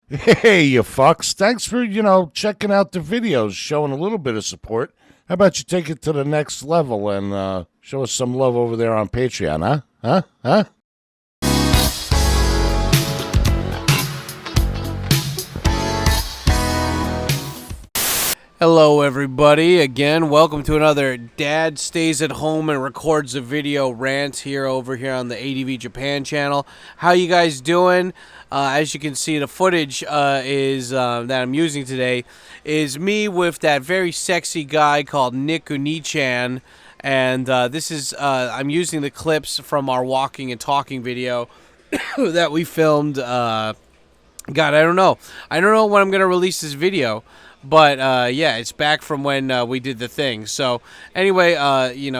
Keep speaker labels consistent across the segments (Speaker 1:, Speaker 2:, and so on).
Speaker 1: Hey, you fucks. Thanks for, checking out the videos, showing a little bit of support. How about you take it to the next level and show us some love over there on Patreon, huh? Huh? Huh?
Speaker 2: Hello everybody, again, welcome to another Dad Stays at Home and Records a Video rant here on the ADVJapan channel. How you guys doing? As you can see, the footage is that I'm using today is me with that very sexy guy called NickNichan, and this is I'm using the clips from our walking and talking video that we filmed. God, I don't know. I don't know when I'm gonna release this video. But yeah, it's back from when we did the thing. So anyway,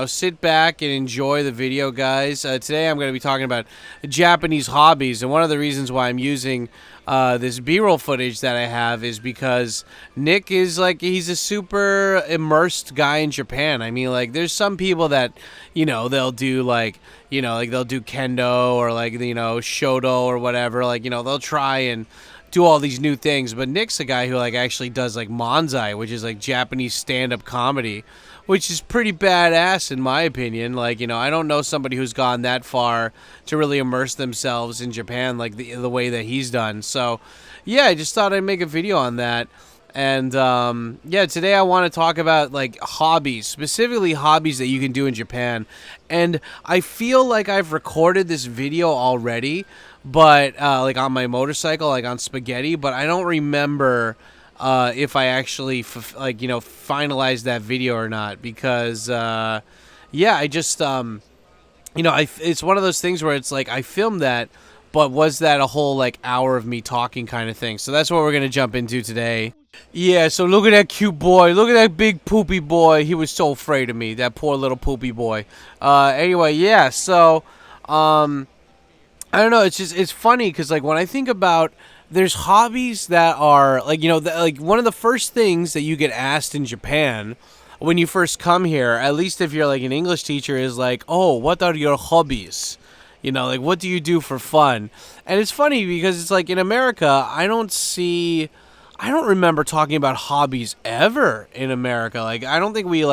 Speaker 2: sit back and enjoy the video, guys. Today I'm going to be talking about Japanese hobbies, and one of the reasons why I'm using this B-roll footage that I have is because Nick is he's a super immersed guy in Japan. I mean, there's some people that they'll do they'll do kendo or shoto or whatever. They'll try and do all these new things, but Nick's a guy who actually does manzai, which is Japanese stand-up comedy, which is pretty badass in my opinion. I don't know somebody who's gone that far to really immerse themselves in Japan the way that he's done. So yeah, I just thought I'd make a video on that. And yeah, today I want to talk about hobbies, specifically hobbies that you can do in Japan. And I feel like I've recorded this video already, but on my motorcycle, on spaghetti, but I don't remember if I actually finalized that video or not, because yeah, I just it's one of those things where it's I filmed that, but was that a whole hour of me talking kind of thing? So that's what we're gonna jump into today. Yeah, so look at that cute boy. Look at that big poopy boy. He was so afraid of me, that poor little poopy boy. Anyway, yeah, so I don't know, it's funny because when I think about, there's hobbies that are one of the first things that you get asked in Japan when you first come here, at least if you're an English teacher, is oh, what are your hobbies? What do you do for fun? And it's funny because it's in America, I don't remember talking about hobbies ever in America. I don't think we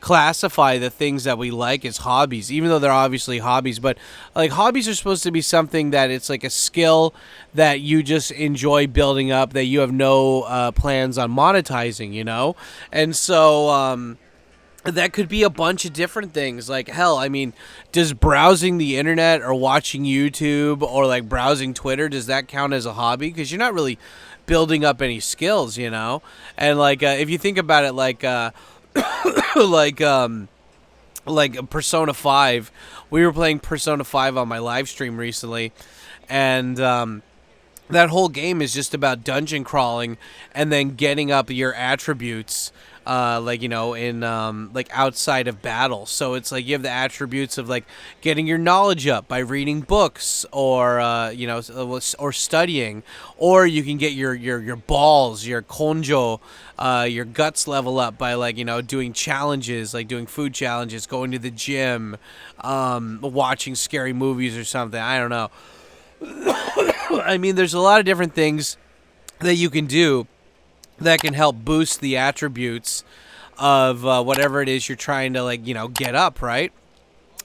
Speaker 2: classify the things that we like as hobbies, even though they're obviously hobbies. But hobbies are supposed to be something that it's a skill that you just enjoy building up, that you have no plans on monetizing, And so that could be a bunch of different things. Hell, I mean, does browsing the internet or watching YouTube or browsing Twitter, does that count as a hobby? Because you're not really building up any skills, And if you think about it, Persona 5, we were playing Persona 5 on my live stream recently, and that whole game is just about dungeon crawling and then getting up your attributes in outside of battle. So it's you have the attributes of getting your knowledge up by reading books or or studying, or you can get your balls, your konjo, your guts level up by doing challenges, doing food challenges, going to the gym, watching scary movies or something. I don't know. I mean, there's a lot of different things that you can do that can help boost the attributes of whatever it is you're trying to get up, right?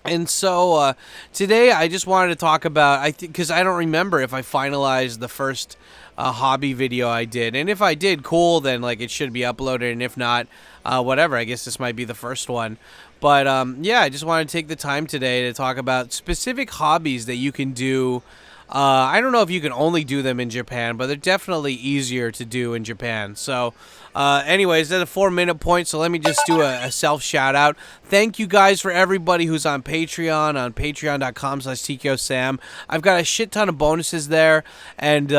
Speaker 2: And so today I just wanted to talk about, because I don't remember if I finalized the first hobby video I did, and if I did, cool, then it should be uploaded, and if not, whatever, I guess this might be the first one. But yeah, I just wanted to take the time today to talk about specific hobbies that you can do. I don't know if you can only do them in Japan, but they're definitely easier to do in Japan. So anyways, that's a 4-minute point, so let me just do a self shout out. Thank you guys for everybody who's on Patreon, on patreon.com/TKOSam. I've got a shit ton of bonuses there, and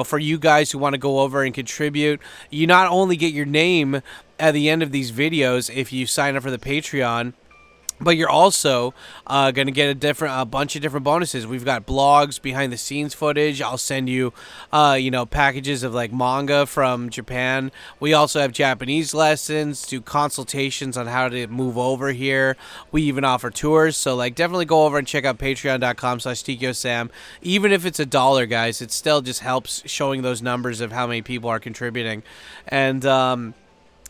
Speaker 2: for you guys who want to go over and contribute, you not only get your name at the end of these videos if you sign up for the Patreon, But you're also going to get a bunch of different bonuses. We've got blogs, behind the scenes footage. I'll send you, packages of like manga from Japan. We also have Japanese lessons, do consultations on how to move over here. We even offer tours. So like, definitely go over and check out patreon.com/TikyoSam. Even if it's $1, guys, it still just helps showing those numbers of how many people are contributing.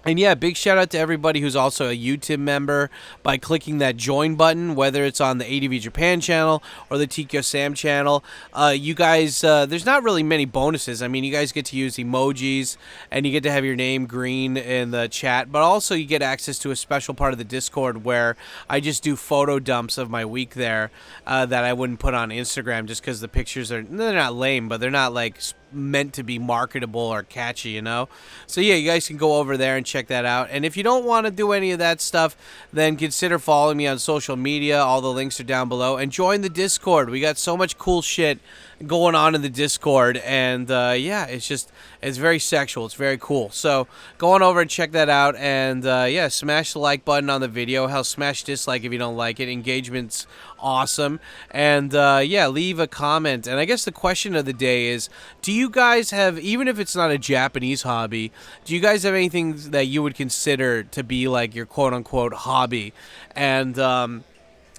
Speaker 2: And yeah, big shout out to everybody who's also a YouTube member by clicking that join button, whether it's on the ADVJapan channel or the Tikyo Sam channel. You guys, there's not really many bonuses. I mean, you guys get to use emojis and you get to have your name green in the chat, but also you get access to a special part of the Discord where I just do photo dumps of my week there that I wouldn't put on Instagram just because the pictures they're not lame, but they're not like meant to be marketable or catchy, you know? So yeah, you guys can go over there and check that out. And if you don't want to do any of that stuff, then consider following me on social media. All the links are down below. And join the Discord. We got so much cool shit going on in the Discord. And yeah, it's very sexual. It's very cool. So go on over and check that out. And yeah, smash the like button on the video. Hell, smash dislike if you don't like it. Engagement's awesome. And yeah, leave a comment. And I guess the question of the day is, do you guys have, even if it's not a Japanese hobby, do you guys have anything that you would consider to be like your quote-unquote hobby? And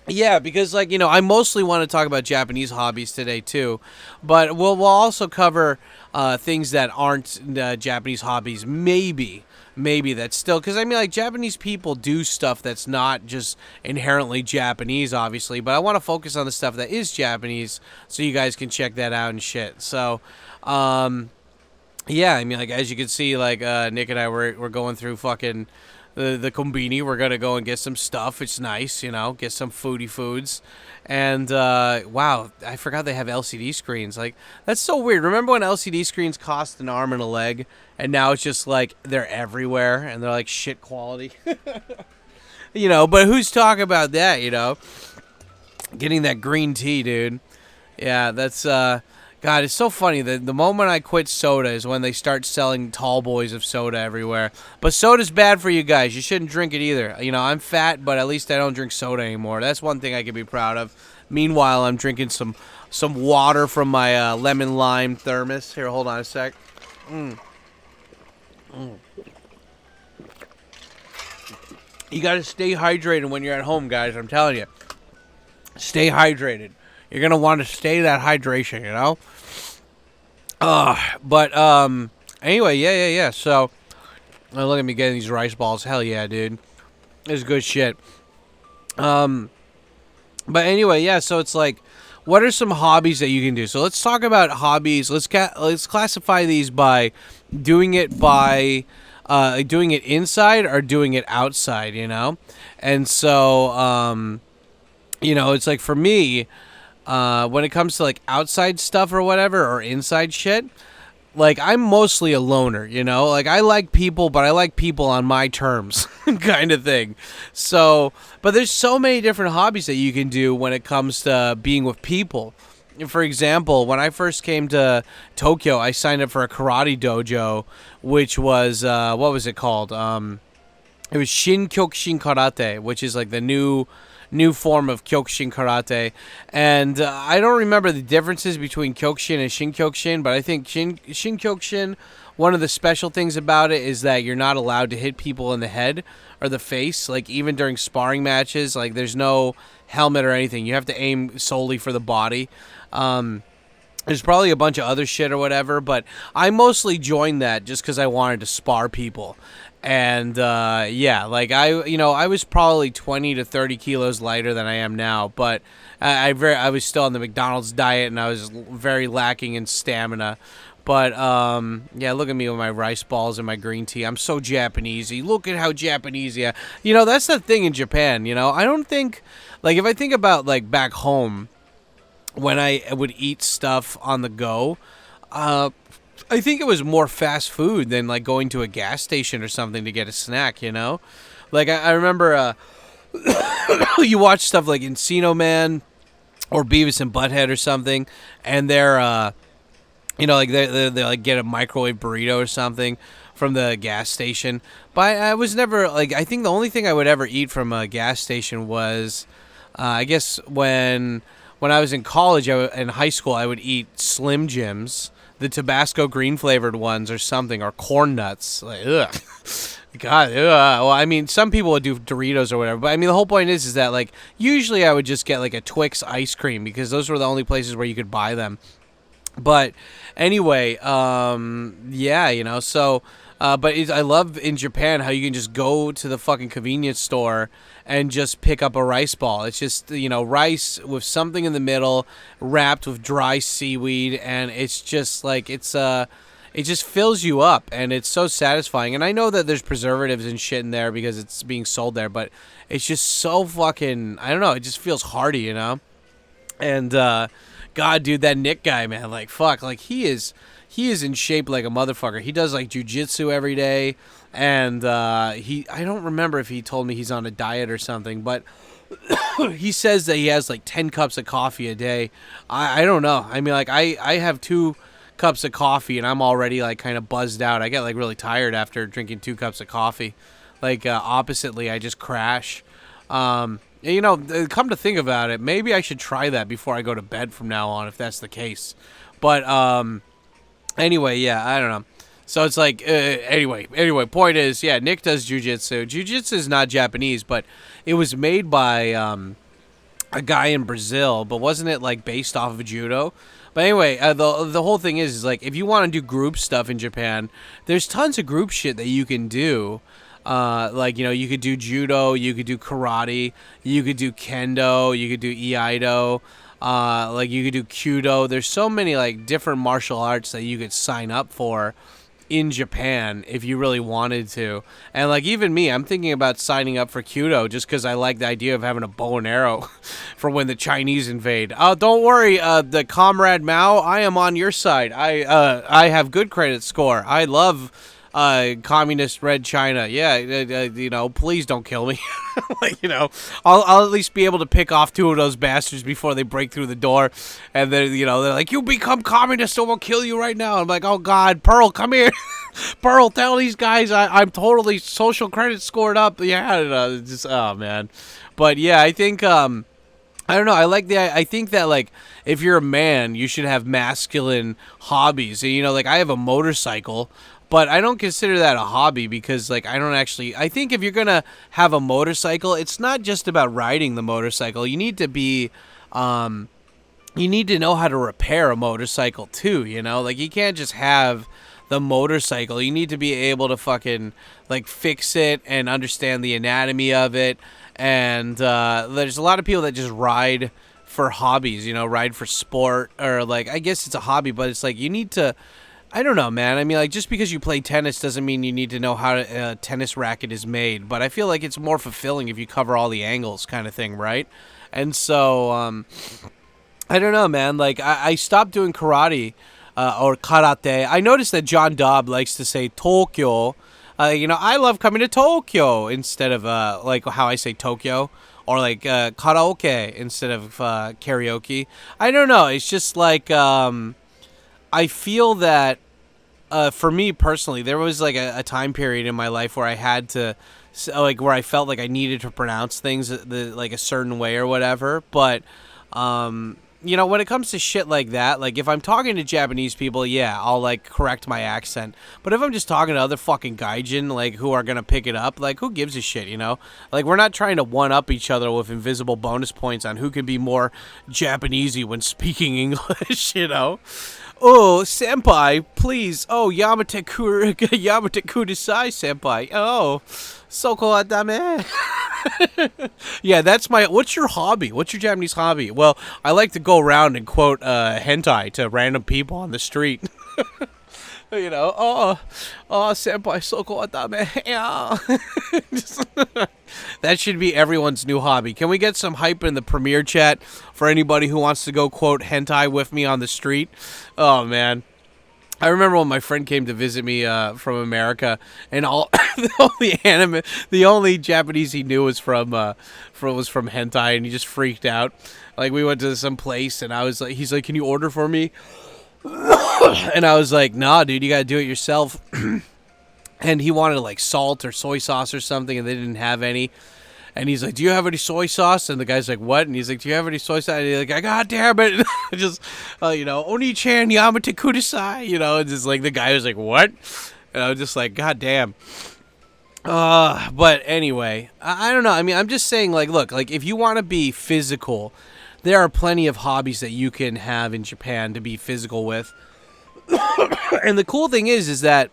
Speaker 2: yeah, because like, I mostly want to talk about Japanese hobbies today too, but we'll also cover things that aren't Japanese hobbies, maybe that's still, because I mean, like, Japanese people do stuff that's not just inherently Japanese, obviously, but I want to focus on the stuff that is Japanese so you guys can check that out and shit. So yeah, I mean, like, as you can see, like, Nick and I we're going through fucking the Conbini. We're gonna go and get some stuff. It's nice, get some foodie foods. And wow, I forgot they have LCD screens. Like, that's so weird. Remember when LCD screens cost an arm and a leg, and now it's just like they're everywhere and they're like shit quality. But who's talking about that? Getting that green tea, dude. Yeah, that's God, it's so funny that the moment I quit soda is when they start selling tall boys of soda everywhere. But soda's bad for you guys. You shouldn't drink it either. I'm fat, but at least I don't drink soda anymore. That's one thing I can be proud of. Meanwhile, I'm drinking some water from my lemon lime thermos. Here, hold on a sec. You got to stay hydrated when you're at home, guys. I'm telling you. Stay hydrated. You're going to want to stay that hydration, But anyway, yeah. So, look at me getting these rice balls. Hell yeah, dude. This is good shit. But anyway, yeah, so it's like, what are some hobbies that you can do? So let's talk about hobbies. Let's classify these by doing it inside or doing it outside, And so, it's like, for me, when it comes to like outside stuff or whatever, or inside shit, like, I'm mostly a loner, like, I like people, but I like people on my terms kind of thing. So, but there's so many different hobbies that you can do when it comes to being with people. For example, when I first came to Tokyo, I signed up for a karate dojo, which was what was it called? It was Shin Kyokushin Karate, which is like the new form of Kyokushin Karate. And I don't remember the differences between Kyokushin and Shin Kyokushin, but I think Shin Kyokushin, one of the special things about it is that you're not allowed to hit people in the head or the face. Like, even during sparring matches, like, there's no helmet or anything. You have to aim solely for the body. There's probably a bunch of other shit or whatever, but I mostly joined that just because I wanted to spar people. And yeah, like, I was probably 20 to 30 kilos lighter than I am now, but I was still on the McDonald's diet, and I was very lacking in stamina. But yeah, look at me with my rice balls and my green tea. I'm so Japanesey. Look at how Japanesey. That's the thing in Japan. I don't think, like, if I think about like back home, when I would eat stuff on the go, I think it was more fast food than like going to a gas station or something to get a snack, Like, I remember you watch stuff like Encino Man or Beavis and Butthead or something, and they're like they like get a microwave burrito or something from the gas station. But I was never like, I think the only thing I would ever eat from a gas station was, I guess when I was in college, in high school, I would eat Slim Jims, the Tabasco green flavored ones or something, or corn nuts. Like, ugh. God, well, I mean, some people would do Doritos or whatever, but I mean, the whole point is that, like, usually I would just get, like, a Twix ice cream because those were the only places where you could buy them. But anyway, yeah, you know, so, but I love in Japan how you can just go to the fucking convenience store and just pick up a rice ball. It's just, you know, rice with something in the middle wrapped with dry seaweed, and it's just, like, it just fills you up, and it's so satisfying. And I know that there's preservatives and shit in there because it's being sold there, but it's just so fucking, I don't know, it just feels hearty, you know? And, God, dude, that Nick guy, man, like, fuck, like, he is in shape like a motherfucker. He does, like, jujitsu every day, and, I don't remember if he told me he's on a diet or something, but he says that he has, like, 10 cups of coffee a day. I don't know. I mean, like, I have 2 cups of coffee and I'm already like kind of buzzed out. I get like really tired after drinking 2 cups of coffee. Like oppositely, I just crash. You know, come to think about it, maybe I should try that before I go to bed from now on if that's the case. But anyway, yeah, I don't know. So it's like anyway, point is, yeah, Nick does jujitsu. Jujitsu is not Japanese, but it was made by a guy in Brazil, but wasn't it like based off of judo? But anyway, the whole thing is like if you want to do group stuff in Japan, there's tons of group shit that you can do. Like, you know, you could do judo, you could do karate, you could do kendo, you could do iaido, like you could do kyudo. There's so many like different martial arts that you could sign up for in Japan if you really wanted to. And like even me, I'm thinking about signing up for kyudo just because I like the idea of having a bow and arrow for when the Chinese invade. Don't worry, the Comrade Mao, I am on your side. I have good credit score. I love communist Red China. Yeah, you know, please don't kill me. Like, you know, I'll at least be able to pick off 2 of those bastards before they break through the door. And then, you know, they're like, you become communist or we'll kill you right now. I'm like, oh God, Pearl, come here. Pearl, tell these guys I'm totally social credit scored up. Yeah, just, oh man. But yeah, I think, I don't know. I think that, like, if you're a man, you should have masculine hobbies. You know, like, I have a motorcycle, but I don't consider that a hobby because, like, I think if you're going to have a motorcycle, it's not just about riding the motorcycle. You need to be, you need to know how to repair a motorcycle too, you know? Like, you can't just have the motorcycle. You need to be able to fucking, like, fix it and understand the anatomy of it. And there's a lot of people that just ride for hobbies, you know, ride for sport, or, like, I guess it's a hobby, but it's like you need to, I don't know, man. I mean, like, just because you play tennis doesn't mean you need to know how a tennis racket is made. But I feel like it's more fulfilling if you cover all the angles, kind of thing, right? And so, I don't know, man. Like, I stopped doing karate or karate. I noticed that John Dobb likes to say Tokyo. You know, I love coming to Tokyo instead of like how I say Tokyo, or like karaoke instead of karaoke. I don't know. It's just like I feel that for me personally, there was like a time period in my life where I had to, like, where I felt like I needed to pronounce things like a certain way or whatever. But you know, when it comes to shit like that, like, if I'm talking to Japanese people, yeah, I'll, like, correct my accent. But if I'm just talking to other fucking gaijin, like, who are gonna pick it up, like, who gives a shit, you know? Like, we're not trying to one-up each other with invisible bonus points on who can be more Japanesey when speaking English, you know? Oh, senpai, please. Oh, Yamate kudasai, senpai. Oh, soko adame. Yeah, that's my... What's your hobby? What's your Japanese hobby? Well, I like to go around and quote hentai to random people on the street. You know, oh, senpai, soko adame. Yeah. That should be everyone's new hobby. Can we get some hype in the premiere chat for anybody who wants to go quote hentai with me on the street? Oh, man. I remember when my friend came to visit me from America, and all the only Japanese he knew was from hentai, and he just freaked out. Like, we went to some place, and I was like, he's like, "Can you order for me?" And I was like, "Nah, dude, you gotta do it yourself." and he wanted like salt or soy sauce or something, and they didn't have any. And he's like, "Do you have any soy sauce?" And the guy's like, "What?" And he's like, "Do you have any soy sauce?" And he's like, "God damn it!" Just, Oni-chan yamate kudasai. And just like the guy was like, "What?" And I was just like, "God damn." But anyway, I don't know. I mean, I'm just saying, like, look, like if you want to be physical, there are plenty of hobbies that you can have in Japan to be physical with. And the cool thing is that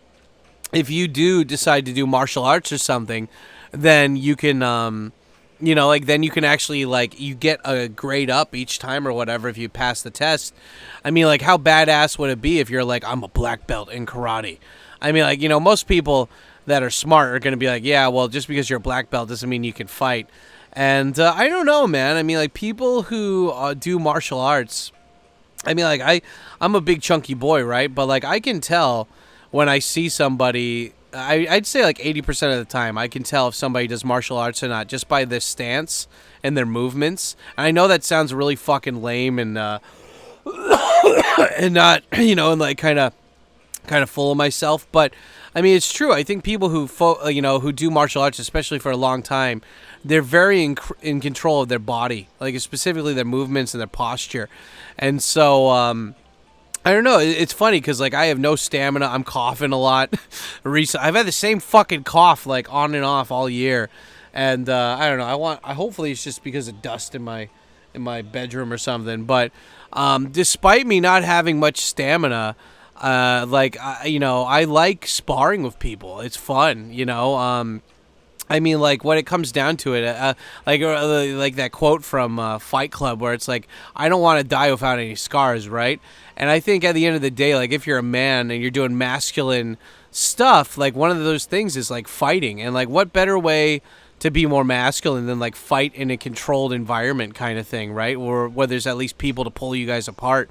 Speaker 2: if you do decide to do martial arts or something, then you can, then you can actually, like, you get a grade up each time or whatever if you pass the test. I mean, like, how badass would it be if you're like, I'm a black belt in karate? I mean, like, most people that are smart are going to be like, yeah, well, just because you're a black belt doesn't mean you can fight. And I don't know, man. I mean, like, people who do martial arts, I mean, like, I'm a big chunky boy, right? But, like, I can tell when I see somebody, I'd say like 80% of the time, I can tell if somebody does martial arts or not just by their stance and their movements. And I know that sounds really fucking lame and and not, and like kind of full of myself, but I mean, it's true. I think people who do martial arts, especially for a long time, they're very in control of their body, like specifically their movements and their posture. And so, I don't know. It's funny because, like, I have no stamina. I'm coughing a lot. I've had the same fucking cough, like, on and off all year. And, I don't know. Hopefully it's just because of dust in my bedroom or something. But, despite me not having much stamina, I like sparring with people. It's fun, I mean, like, when it comes down to it, like that quote from Fight Club where it's like, I don't want to die without any scars, right? And I think at the end of the day, like, if you're a man and you're doing masculine stuff, like, one of those things is, like, fighting. And, like, what better way to be more masculine than, like, fight in a controlled environment kind of thing, right? Or where there's at least people to pull you guys apart.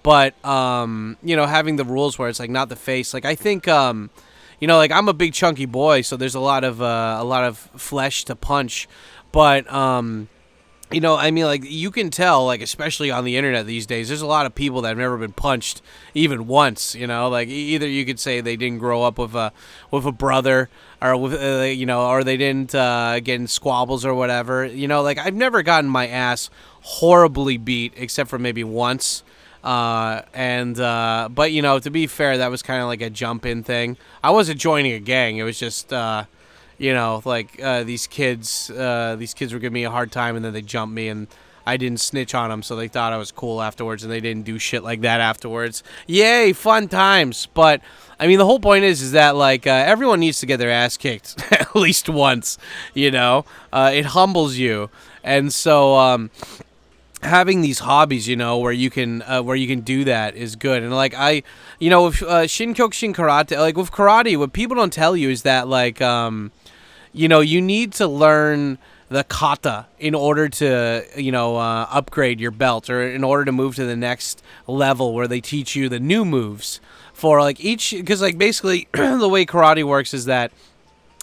Speaker 2: But, having the rules where it's, like, not the face. Like, I think, like, I'm a big chunky boy, so there's a lot of flesh to punch. But, I mean, like, you can tell, like, especially on the internet these days, there's a lot of people that have never been punched even once, like, either you could say they didn't grow up with a brother or with, or they didn't get in squabbles or whatever, like, I've never gotten my ass horribly beat except for maybe once. But to be fair, that was kind of like a jump in thing. I wasn't joining a gang. It was just, these kids were giving me a hard time, and then they jumped me, and I didn't snitch on them, so they thought I was cool afterwards, and they didn't do shit like that afterwards. Yay, fun times. But I mean, the whole point is that, like, everyone needs to get their ass kicked at least once. It humbles you, and so having these hobbies, where you can do that is good. And like with Shinkyokushin karate, like with karate, what people don't tell you is that, like, you need to learn the kata in order to upgrade your belt, or in order to move to the next level where they teach you the new moves for, like, each, because, like, basically the way karate works is that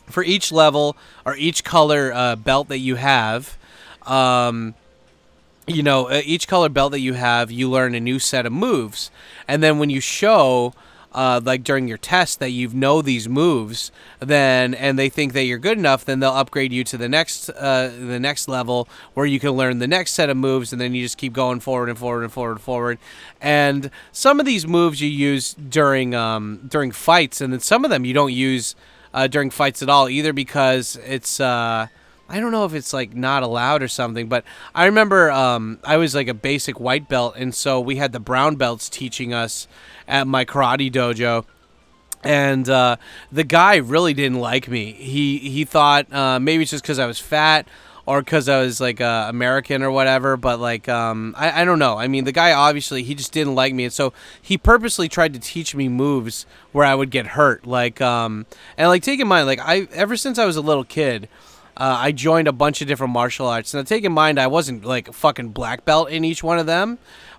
Speaker 2: for each level or each color belt that you have, each color belt that you have, you learn a new set of moves. And then when you show, like, during your test that you know these moves, and they think that you're good enough, then they'll upgrade you to the next level where you can learn the next set of moves, and then you just keep going forward and forward and forward and forward. And some of these moves you use during fights, and then some of them you don't use during fights at all, either because it's I don't know if it's, like, not allowed or something, but I remember I was, like, a basic white belt, and so we had the brown belts teaching us at my karate dojo, and the guy really didn't like me. He thought maybe it's just because I was fat or because I was, like, American or whatever, but, like, I don't know. I mean, the guy, obviously, he just didn't like me, and so he purposely tried to teach me moves where I would get hurt, like, and, like, take in mind, like, ever since I was a little kid, I joined a bunch of different martial arts. Now, take in mind, I wasn't, like, a fucking black belt in each one of them,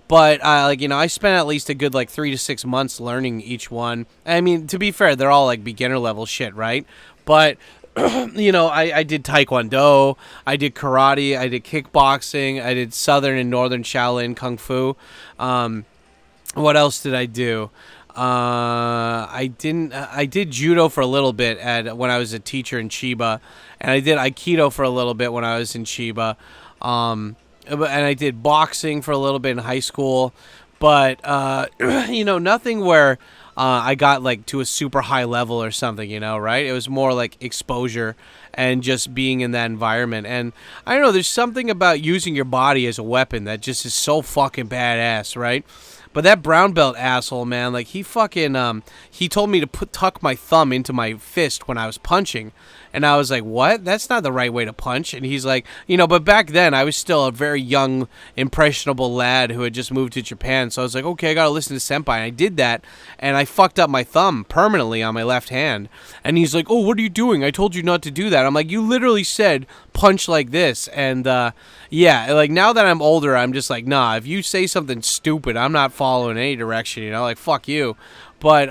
Speaker 2: but, I spent at least a good, like, 3 to 6 months learning each one. I mean, to be fair, they're all, like, beginner level shit, right? But, I did Taekwondo, I did karate, I did kickboxing, I did Southern and Northern Shaolin Kung Fu. What else did I do? I didn't. I did judo for a little bit when I was a teacher in Chiba, and I did aikido for a little bit when I was in Chiba, and I did boxing for a little bit in high school, but nothing where I got like to a super high level or something. Right? It was more like exposure and just being in that environment. And I don't know. There's something about using your body as a weapon that just is so fucking badass, right? But that brown belt asshole, man, like he fucking he told me to tuck my thumb into my fist when I was punching. And I was like, what? That's not the right way to punch. And he's like, but back then I was still a very young, impressionable lad who had just moved to Japan. So I was like, okay, I got to listen to Senpai. And I did that. And I fucked up my thumb permanently on my left hand. And he's like, oh, what are you doing? I told you not to do that. I'm like, you literally said punch like this. And yeah, like now that I'm older, I'm just like, nah, if you say something stupid, I'm not following any direction, like fuck you. But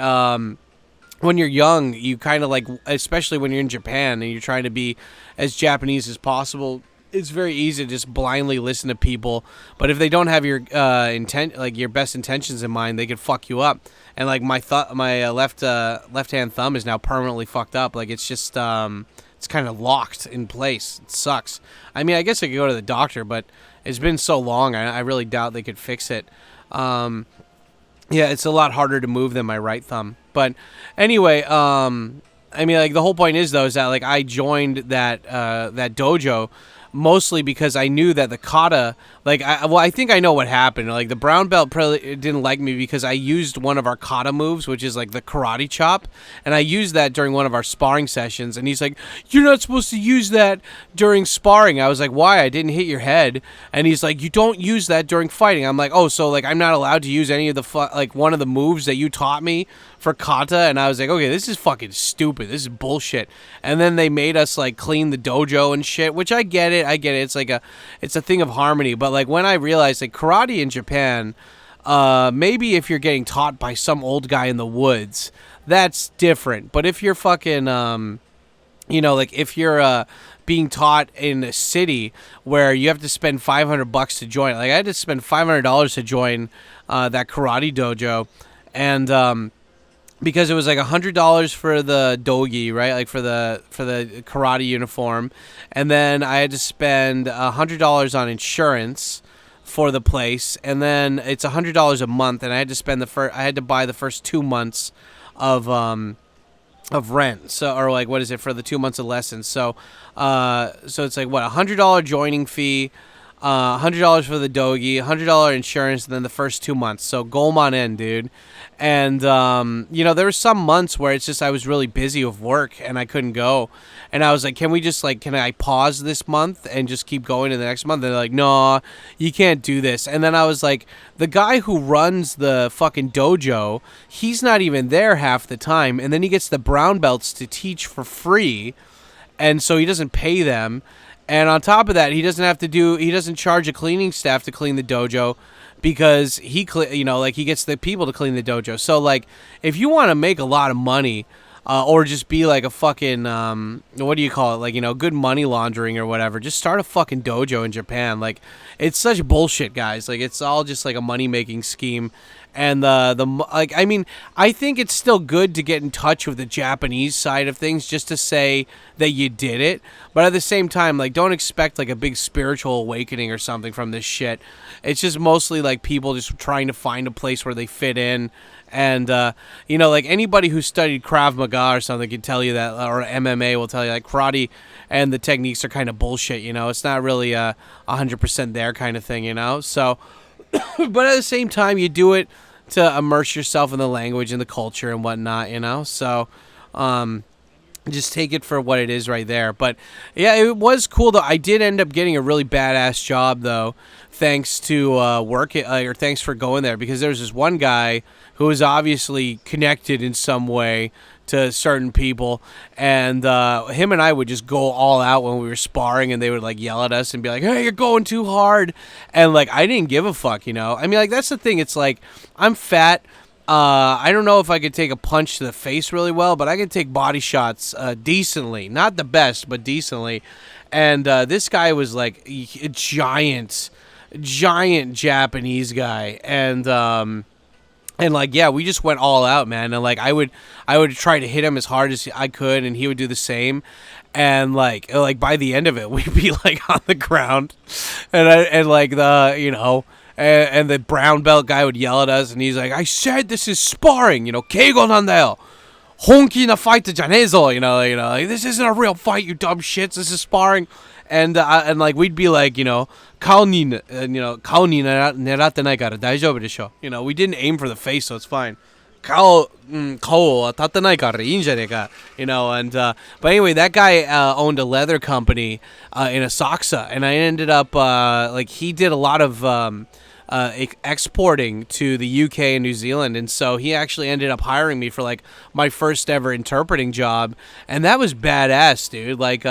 Speaker 2: when you're young, you kind of like, especially when you're in Japan and you're trying to be as Japanese as possible, it's very easy to just blindly listen to people. But if they don't have your your best intentions in mind, they could fuck you up. And like my left hand thumb is now permanently fucked up. Like it's just it's kind of locked in place. It sucks. I mean, I guess I could go to the doctor, but it's been so long, I really doubt they could fix it. Yeah, it's a lot harder to move than my right thumb. But anyway, I mean, like the whole point is though is that like I joined that dojo mostly because I knew that the kata, like, I think I know what happened. Like the brown belt probably didn't like me because I used one of our kata moves, which is like the karate chop, and I used that during one of our sparring sessions. And he's like, "You're not supposed to use that during sparring." I was like, "Why? I didn't hit your head." And he's like, "You don't use that during fighting." I'm like, "Oh, so like I'm not allowed to use any of the like one of the moves that you taught me for kata?" And I was like, "Okay, this is fucking stupid. This is bullshit." And then they made us like clean the dojo and shit, which I get it. It's like it's a thing of harmony. But like when I realized like karate in Japan, maybe if you're getting taught by some old guy in the woods, that's different. But if you're fucking, like if you're being taught in a city where you have to spend $500 to join, like I had to spend $500 to join that karate dojo, and because it was like $100 for the dogi, right? Like for the karate uniform, and then I had to spend $100 on insurance for the place, and then it's $100 a month, and I had to spend I had to buy the first 2 months of rent. So, or like what is it for the 2 months of lessons? So it's like what, $100 joining fee, $100 for the dogi, $100 insurance, and then the first 2 months. So Goemon in, dude. And there were some months where it's just I was really busy with work and I couldn't go. And I was like, can I pause this month and just keep going to the next month? And they're like, no, you can't do this. And then I was like, the guy who runs the fucking dojo, he's not even there half the time. And then he gets the brown belts to teach for free. And so he doesn't pay them. And on top of that, he doesn't charge a cleaning staff to clean the dojo because he gets the people to clean the dojo. So like, if you want to make a lot of money, or just be like a fucking, what do you call it? Like, good money laundering or whatever. Just start a fucking dojo in Japan. Like, it's such bullshit, guys. Like, it's all just like a money making scheme. And I think it's still good to get in touch with the Japanese side of things just to say that you did it. But at the same time, like, don't expect like a big spiritual awakening or something from this shit. It's just mostly like people just trying to find a place where they fit in. And, like anybody who studied Krav Maga or something can tell you that, or MMA will tell you like karate and the techniques are kind of bullshit, It's not really 100% their kind of thing, So, but at the same time, you do it to immerse yourself in the language and the culture and whatnot, So, just take it for what it is right there. But yeah, it was cool though. I did end up getting a really badass job though, thanks to thanks for going there, because there's this one guy who was obviously connected in some way to certain people, and him and I would just go all out when we were sparring, and they would like yell at us and be like, "Hey, you're going too hard," and like I didn't give a fuck, I mean, like that's the thing. It's like I'm fat. I don't know if I could take a punch to the face really well, but I could take body shots decently. Not the best, but decently. And this guy was like a giant Japanese guy, and And like, yeah, we just went all out, man. And like, I would try to hit him as hard as I could, and he would do the same. And like by the end of it, we'd be like on the ground, and like the and the brown belt guy would yell at us, and he's like, "I said this is sparring, keigo nandayo, honki na fight janezo, like this isn't a real fight, you dumb shits. This is sparring." And like we'd be like, kao ni neratte nai kara daijoubu desho. We didn't aim for the face, so it's fine. Kao wa tatte nai kara ii janai ka. And but anyway, that guy owned a leather company in Asakusa, and I ended up like he did a lot of exporting to the UK and New Zealand, and so he actually ended up hiring me for like my first ever interpreting job, and that was badass, dude. Like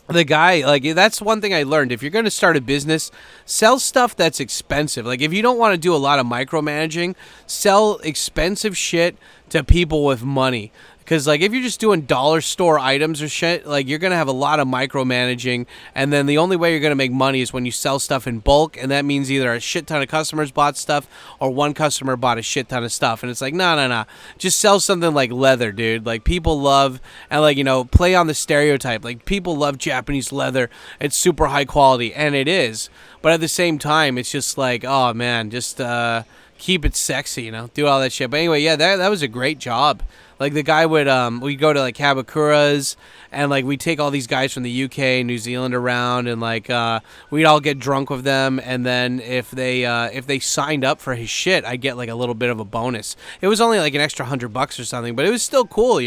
Speaker 2: the guy, like, that's one thing I learned. If you're going to start a business, sell stuff that's expensive. Like, if you don't want to do a lot of micromanaging, sell expensive shit to people with money. Because, like, if you're just doing dollar store items or shit, like, you're going to have a lot of micromanaging. And then the only way you're going to make money is when you sell stuff in bulk. And that means either a shit ton of customers bought stuff or one customer bought a shit ton of stuff. And it's like, no. Just sell something like leather, dude. Like, people love, and, like, play on the stereotype. Like, people love Japanese leather. It's super high quality. And it is. But at the same time, it's just like, oh, man, just keep it sexy, do all that shit. But anyway, yeah, that was a great job. Like, the guy would, we'd go to, like, Kabakuras, and, like, we'd take all these guys from the UK, New Zealand around, and, like, we'd all get drunk with them, and then if they signed up for his shit, I'd get, like, a little bit of a bonus. It was only, like, an extra $100 or something, but it was still cool,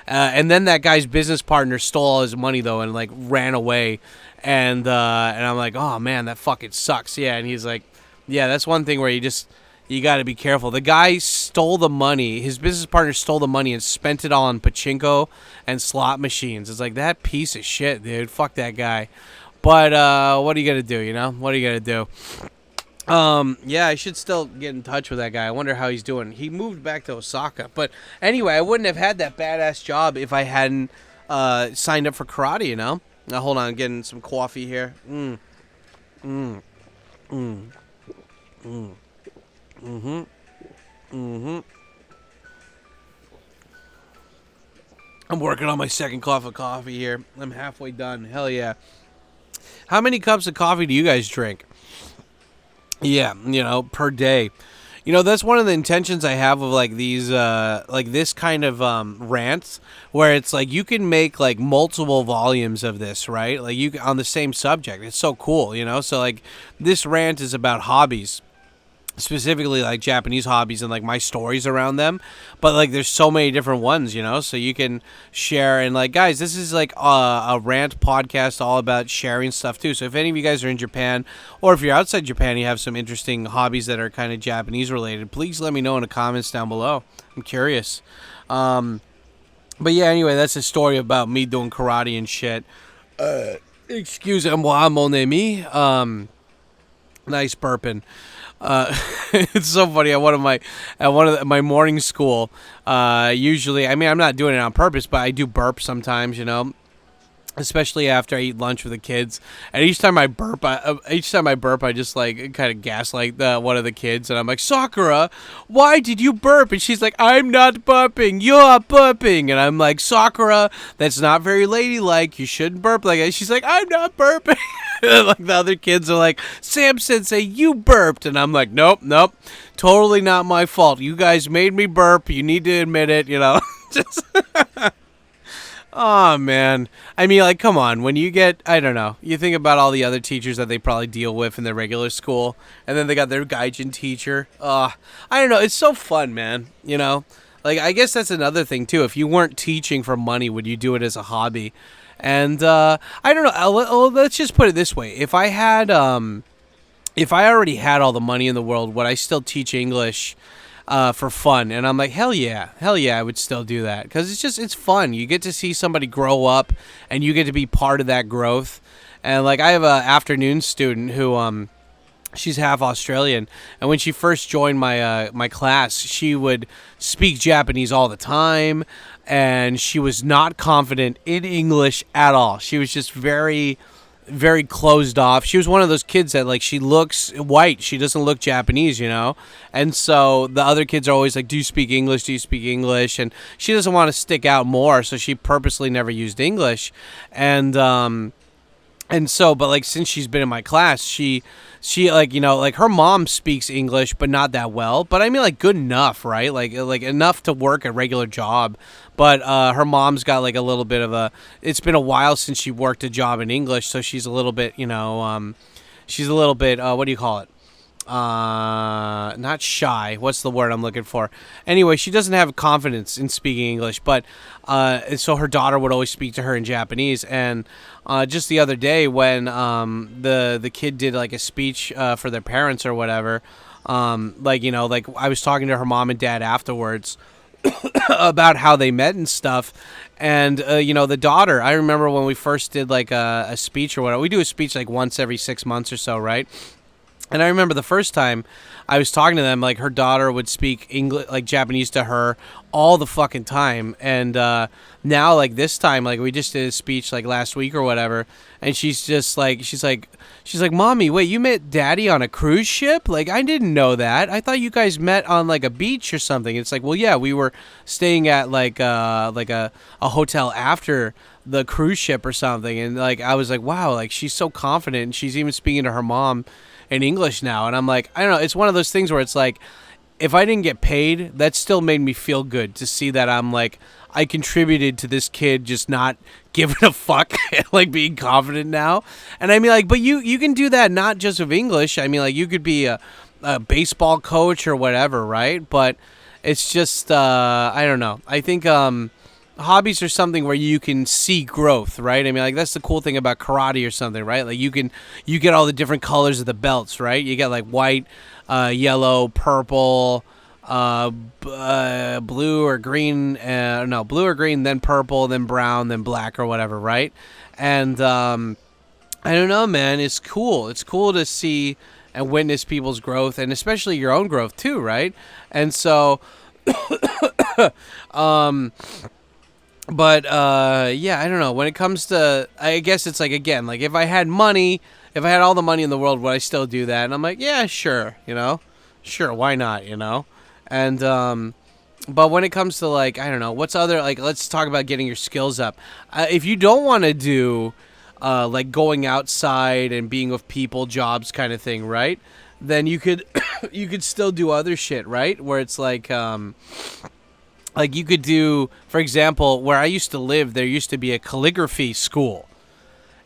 Speaker 2: and then that guy's business partner stole all his money, though, and, like, ran away, and I'm like, oh, man, that fucking sucks, yeah, and he's like, yeah, that's one thing where you got to be careful. The guy stole the money. His business partner stole the money and spent it all on pachinko and slot machines. It's like, that piece of shit, dude. Fuck that guy. But what are you going to do, What are you going to do? Yeah, I should still get in touch with that guy. I wonder how he's doing. He moved back to Osaka. But anyway, I wouldn't have had that badass job if I hadn't signed up for karate, Now, hold on. I'm getting some coffee here. I'm working on my second cup of coffee here. I'm halfway done. Hell yeah. How many cups of coffee do you guys drink? Yeah, per day. That's one of the intentions I have of like these like this kind of rants, where it's like you can make like multiple volumes of this, right? Like you on the same subject. It's so cool, So like this rant is about hobbies. Specifically like Japanese hobbies and like my stories around them, but like there's so many different ones, so you can share. And like, guys, this is like a rant podcast all about sharing stuff too. So if any of you guys are in Japan, or if you're outside Japan, you have some interesting hobbies that are kind of Japanese related, please let me know in the comments down below. I'm curious. But yeah, anyway, that's a story about me doing karate and shit. Excuse-moi, mon ami. Nice burping. It's so funny. At one of my morning school, usually, I mean, I'm not doing it on purpose, but I do burp sometimes, especially after I eat lunch with the kids. And each time I burp, I just like kind of gaslight one of the kids, and I'm like, Sakura, why did you burp? And she's like, I'm not burping, you're burping. And I'm like, Sakura, that's not very ladylike. You shouldn't burp like that. She's like, I'm not burping. Like the other kids are like, Sam Sensei, you burped. And I'm like, nope, totally not my fault. You guys made me burp. You need to admit it, Just oh, man. I mean, like, come on. When you get, I don't know, you think about all the other teachers that they probably deal with in their regular school, and then they got their gaijin teacher. I don't know. It's so fun, man. Like, I guess that's another thing, too. If you weren't teaching for money, would you do it as a hobby? And I don't know. Let's just put it this way. If I already had all the money in the world, would I still teach English for fun? And I'm like, hell yeah, I would still do that, because it's fun. You get to see somebody grow up, and you get to be part of that growth. And like, I have an afternoon student who she's half Australian, and when she first joined my class, she would speak Japanese all the time, and she was not confident in English at all. She was just very very closed off. She was one of those kids that, like, she looks white. She doesn't look Japanese, you know? And so the other kids are always like, do you speak English? Do you speak English? And she doesn't want to stick out more, so she purposely never used English. And so, but like since she's been in my class, she like, you know, like her mom speaks English, but not that well. But I mean, like good enough, right? Like enough to work a regular job. But her mom's got like a little bit of a. It's been a while since she worked a job in English, so she's a little bit, you know, she's a little bit. What do you call it? Not shy. What's the word I'm looking for? Anyway, she doesn't have confidence in speaking English, but so her daughter would always speak to her in Japanese. And just the other day, when the kid did like a speech for their parents or whatever, like, you know, like I was talking to her mom and dad afterwards about how they met and stuff. And you know, the daughter, I remember when we first did like a speech or whatever. We do a speech like once every 6 months or so, right? And I remember the first time I was talking to them, like her daughter would speak English, like Japanese to her all the fucking time. And now, like this time, like we just did a speech like last week or whatever, and she's like, Mommy, wait, you met Daddy on a cruise ship? Like, I didn't know that. I thought you guys met on like a beach or something. It's like, well, yeah, we were staying at like a hotel after the cruise ship or something. And like I was like, wow, like she's so confident, and she's even speaking to her mom in English now. And I'm like, I don't know, it's one of those things where it's like, if I didn't get paid, that still made me feel good to see that I'm like, I contributed to this kid just not giving a fuck, like being confident now. And I mean, like, but you can do that not just with English. I mean, like, you could be a baseball coach or whatever, right? But it's just, I don't know. I think hobbies are something where you can see growth, right? I mean, like, that's the cool thing about karate or something, right? Like, you get all the different colors of the belts, right? You got like white, yellow, purple, blue or green, blue or green, then purple, then brown, then black or whatever, right? And I don't know, man, it's cool. It's cool to see and witness people's growth, and especially your own growth too, right? And so but yeah, I don't know. When it comes to, I guess it's like, again, like if I had all the money in the world, would I still do that? And I'm like, yeah, sure, you know, sure, why not, you know? And but when it comes to like, I don't know, what's other, like, let's talk about getting your skills up. If you don't want to do like going outside and being with people, jobs kind of thing, right? Then you could you could still do other shit, right? Where it's like you could do, for example, where I used to live, there used to be a calligraphy school.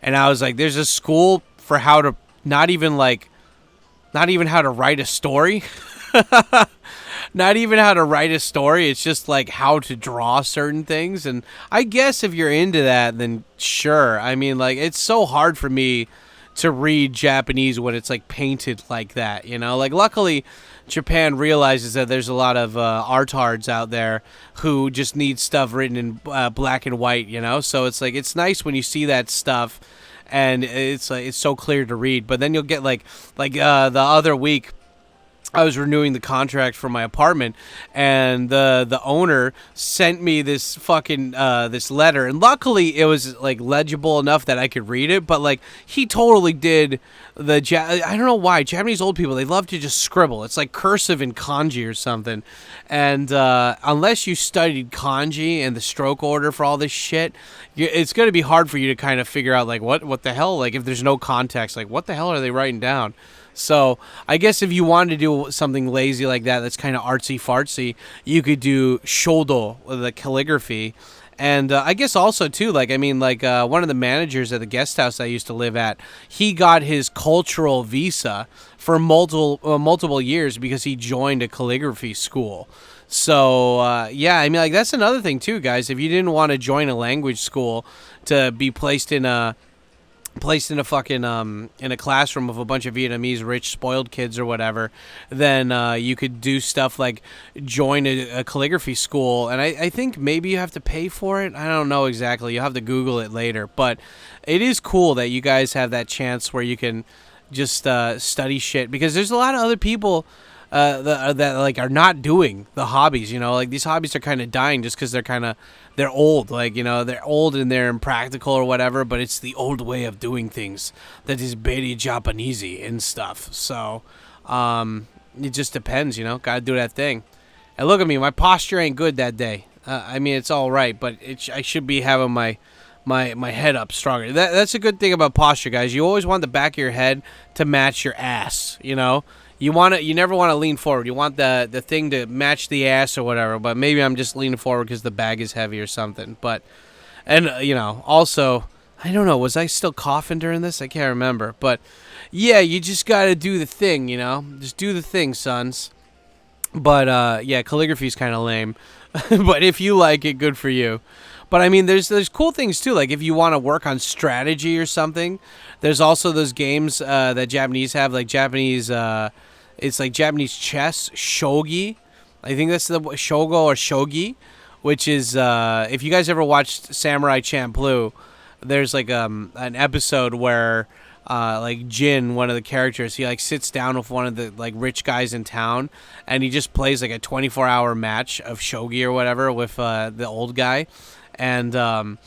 Speaker 2: And I was like, there's a school for how to, not even how to write a story. Not even how to write a story. It's just like how to draw certain things. And I guess if you're into that, then sure. I mean, like, it's so hard for me to read Japanese when it's like painted like that, you know? Like, luckily, Japan realizes that there's a lot of artards out there who just need stuff written in black and white, you know? So it's like, it's nice when you see that stuff and it's like, it's so clear to read. But then you'll get like the other week, I was renewing the contract for my apartment, and the owner sent me this fucking this letter, and luckily it was like legible enough that I could read it. But like, he totally did I don't know why Japanese old people, they love to just scribble. It's like cursive and kanji or something, and unless you studied kanji and the stroke order for all this shit, it's going to be hard for you to kind of figure out like what the hell, like if there's no context, like what the hell are they writing down? So I guess if you wanted to do something lazy like that, that's kind of artsy-fartsy, you could do shodo, the calligraphy. And I guess also, too, like, I mean, like, one of the managers at the guest house I used to live at, he got his cultural visa for multiple years because he joined a calligraphy school. So, yeah, I mean, like, that's another thing, too, guys. If you didn't want to join a language school to be placed in a fucking in a classroom of a bunch of Vietnamese rich spoiled kids or whatever, then you could do stuff like join a calligraphy school. And I think maybe you have to pay for it. I don't know exactly. You'll have to Google it later. But it is cool that you guys have that chance where you can just study shit, because there's a lot of other people that like are not doing the hobbies. You know, like these hobbies are kind of dying just because they're old. Like, you know, they're old and they're impractical or whatever. But it's the old way of doing things that is very Japanese and stuff. So it just depends. You know, gotta do that thing. And look at me, my posture ain't good that day. I mean, it's all right, but I should be having my head up stronger. That's a good thing about posture, guys. You always want the back of your head to match your ass. You know, you never want to lean forward. You want the thing to match the ass or whatever. But maybe I'm just leaning forward because the bag is heavy or something. But you know, also, I don't know. Was I still coughing during this? I can't remember. But yeah, you just gotta do the thing. You know, just do the thing, sons. But yeah, calligraphy is kind of lame. But if you like it, good for you. But I mean, there's cool things too. Like if you want to work on strategy or something, there's also those games that Japanese have, like Japanese. It's like Japanese chess, Shougi. I think that's the Shogo or Shougi, which is if you guys ever watched Samurai Champloo, there's like an episode where like Jin, one of the characters, he like sits down with one of the like rich guys in town, and he just plays like a 24-hour match of shogi or whatever with the old guy, and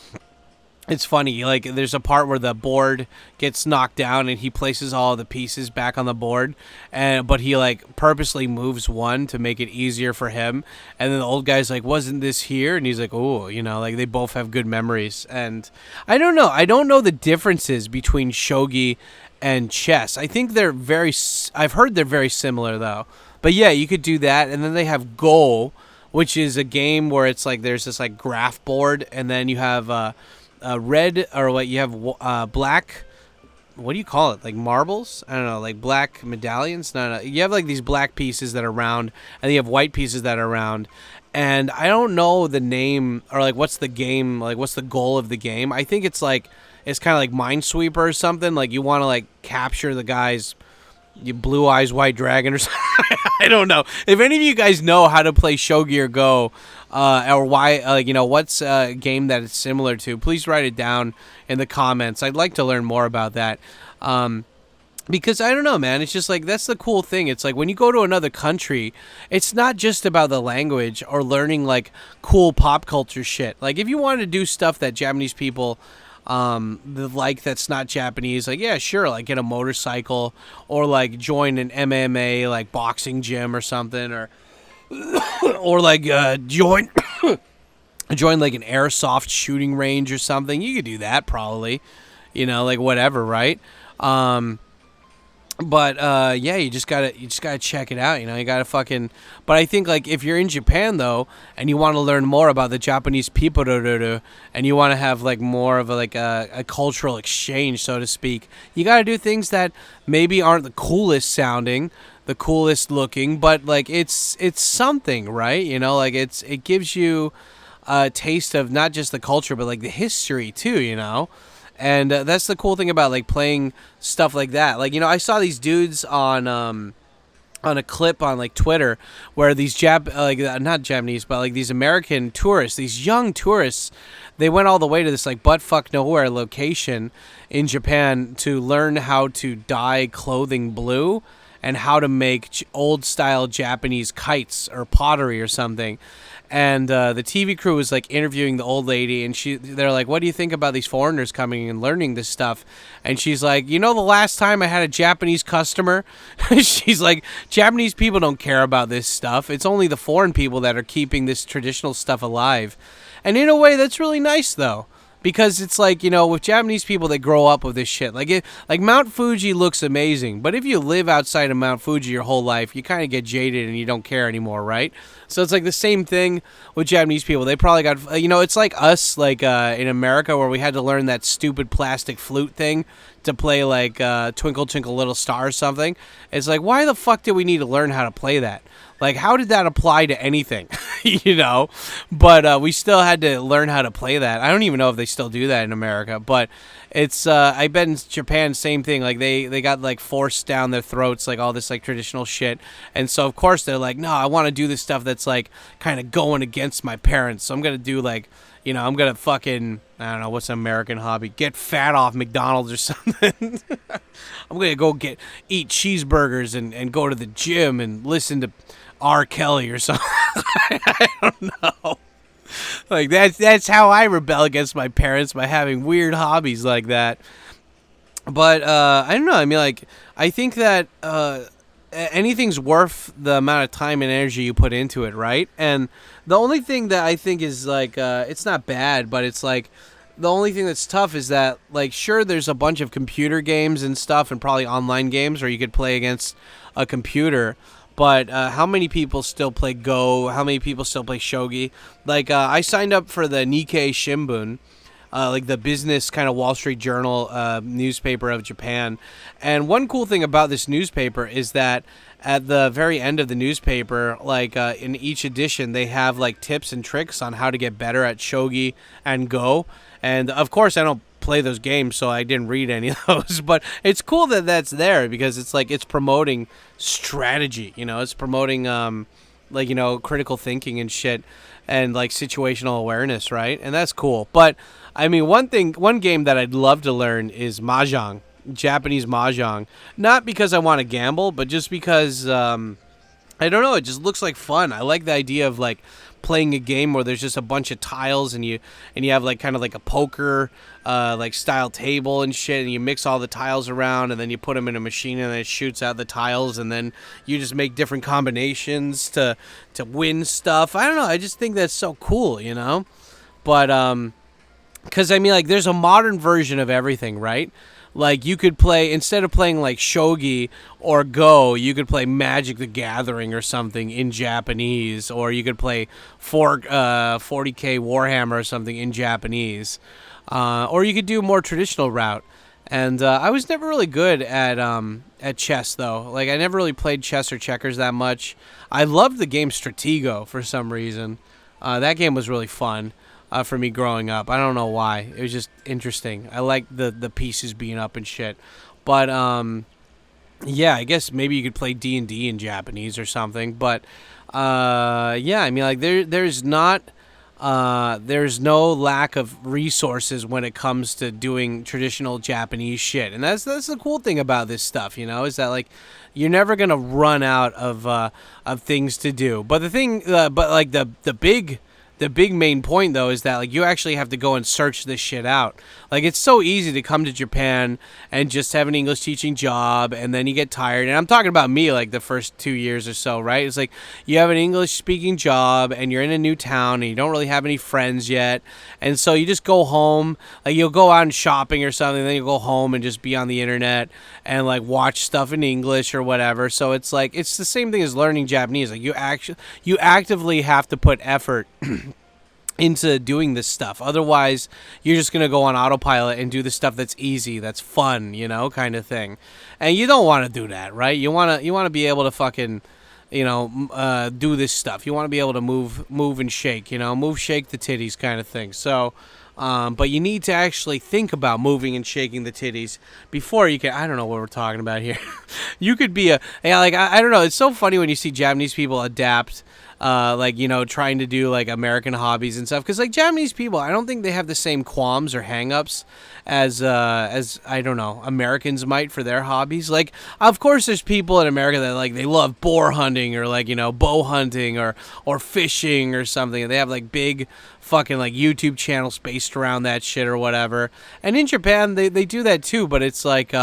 Speaker 2: it's funny. Like there's a part where the board gets knocked down and he places all the pieces back on the board, but he like purposely moves one to make it easier for him. And then the old guy's like, "Wasn't this here?" And he's like, "Oh, you know, like they both have good memories." And I don't know the differences between shogi and chess. I think I've heard they're very similar though. But yeah, you could do that. And then they have Go, which is a game where it's like there's this like graph board, and then you have red, or what, you have black, what do you call it, like marbles? I don't know, like black medallions? No, you have like these black pieces that are round, and you have white pieces that are round, and I don't know the name, or like what's the game, like what's the goal of the game. I think it's kind of like Minesweeper or something, like you want to like capture the guy's Blue Eyes White Dragon or something. I don't know. If any of you guys know how to play Shogi or Go, or why, you know, what's a game that it's similar to, please write it down in the comments. I'd like to learn more about that. Because I don't know, man. It's just like, that's the cool thing. It's like when you go to another country, it's not just about the language or learning like cool pop culture shit. Like if you want to do stuff that Japanese people like that's not Japanese, like yeah, sure, like get a motorcycle or like join an MMA like boxing gym or something, or like join like an airsoft shooting range or something. You could do that probably, you know, like whatever, right? But yeah, you just gotta check it out. You know, you gotta fucking. But I think like if you're in Japan though, and you want to learn more about the Japanese people, and you want to have like more of a cultural exchange, so to speak, you gotta do things that maybe aren't the coolest sounding, the coolest looking, but like it's something, right? You know, like it gives you a taste of not just the culture, but like the history too. You know. And that's the cool thing about like playing stuff like that. Like, you know, I saw these dudes on a clip on like Twitter where these not Japanese, but like these American tourists, these young tourists, they went all the way to this like buttfuck nowhere location in Japan to learn how to dye clothing blue and how to make old style Japanese kites or pottery or something. And the TV crew was like interviewing the old lady, and they're like, "What do you think about these foreigners coming and learning this stuff?" And she's like, "You know, the last time I had a Japanese customer," she's like, "Japanese people don't care about this stuff. It's only the foreign people that are keeping this traditional stuff alive." And in a way, that's really nice, though. Because it's like, you know, with Japanese people, they grow up with this shit. Like Mount Fuji looks amazing, but if you live outside of Mount Fuji your whole life, you kind of get jaded and you don't care anymore, right? So it's like the same thing with Japanese people. They probably got, you know, it's like us, like in America, where we had to learn that stupid plastic flute thing to play like Twinkle Twinkle Little Star or something. It's like, why the fuck did we need to learn how to play that? Like, how did that apply to anything, you know? But we still had to learn how to play that. I don't even know if they still do that in America. But it's, I bet in Japan, same thing. Like, they got, like, forced down their throats, like, all this, like, traditional shit. And so, of course, they're like, no, I want to do this stuff that's, like, kind of going against my parents. So I'm going to do, like, you know, I'm gonna fucking, I don't know, what's an American hobby? Get fat off McDonald's or something. I'm gonna go eat cheeseburgers and go to the gym and listen to R. Kelly or something. I don't know. Like that's how I rebel against my parents, by having weird hobbies like that. But I don't know. I mean, like, I think that anything's worth the amount of time and energy you put into it, right? And the only thing that I think is like, it's not bad, but it's like, the only thing that's tough is that, like, sure, there's a bunch of computer games and stuff, and probably online games where you could play against a computer. But how many people still play Go? How many people still play Shougi? Like, I signed up for the Nikkei Shimbun, like the business kind of Wall Street Journal newspaper of Japan. And one cool thing about this newspaper is that at the very end of the newspaper, like in each edition, they have like tips and tricks on how to get better at Shougi and Go. And of course, I don't play those games, so I didn't read any of those. But it's cool that that's there, because it's like it's promoting strategy. You know, it's promoting like, you know, critical thinking and shit, and like situational awareness, right? And that's cool. But I mean, one game that I'd love to learn is mahjong, Japanese mahjong. Not because I want to gamble, but just because I don't know, it just looks like fun. I like the idea of like playing a game where there's just a bunch of tiles, and you have like kind of like a poker like style table and shit, and you mix all the tiles around, and then you put them in a machine, and then it shoots out the tiles, and then you just make different combinations to win stuff. I don't know, I just think that's so cool, you know? But because I mean, like, there's a modern version of everything, right? Like, you could play, instead of playing like Shougi or Go, you could play Magic the Gathering or something in Japanese, or you could play 40K Warhammer or something in Japanese, or you could do a more traditional route. And I was never really good at chess, though. Like, I never really played chess or checkers that much. I loved the game Stratego for some reason. That game was really fun. For me growing up. I don't know why. It was just interesting. I like the pieces being up and shit. But yeah, I guess maybe you could play D&D in Japanese or something. But yeah, I mean, like, there's no lack of resources when it comes to doing traditional Japanese shit. And that's the cool thing about this stuff, you know, is that, like, you're never gonna run out of things to do. But the thing, but like the big main point, though, is that, like, you actually have to go and search this shit out. Like, it's so easy to come to Japan and just have an English teaching job, and then you get tired. And I'm talking about me, like, the first 2 years or so, right? It's like you have an English speaking job, and you're in a new town, and you don't really have any friends yet. And so you just go home. Like, you'll go out and shopping or something, then you'll go home and just be on the internet and, like, watch stuff in English or whatever. So it's like, it's the same thing as learning Japanese. Like, you actively have to put effort into doing this stuff. Otherwise, you're just going to go on autopilot and do the stuff that's easy, that's fun, you know, kind of thing. And you don't want to do that, right? You want to be able to fucking, you know, do this stuff. You want to be able to move and shake, you know, move, shake the titties kind of thing. So, but you need to actually think about moving and shaking the titties before you can. I don't know what we're talking about here. You could be I don't know. It's so funny when you see Japanese people adapt, like, you know, trying to do like American hobbies and stuff. Because, like, Japanese people, I don't think they have the same qualms or hang-ups as I don't know, Americans might for their hobbies. Like, of course, there's people in America that, like, they love boar hunting, or, like, you know, bow hunting, or fishing or something. They have, like, big fucking, like, YouTube channels based around that shit or whatever. And in Japan, they do that too, but it's like,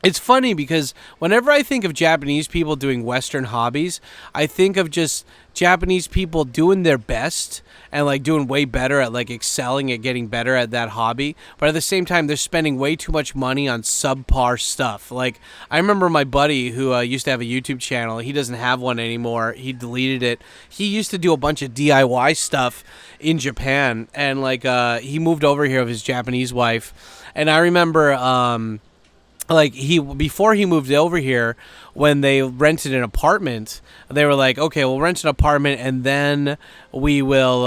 Speaker 2: it's funny because whenever I think of Japanese people doing Western hobbies, I think of just Japanese people doing their best and, like, doing way better at, like, excelling at getting better at that hobby. But at the same time, they're spending way too much money on subpar stuff. Like, I remember my buddy who used to have a YouTube channel. He doesn't have one anymore. He deleted it. He used to do a bunch of DIY stuff in Japan. And, like, he moved over here with his Japanese wife. And I remember, like, before he moved over here, when they rented an apartment, they were like, okay, we'll rent an apartment, and then we will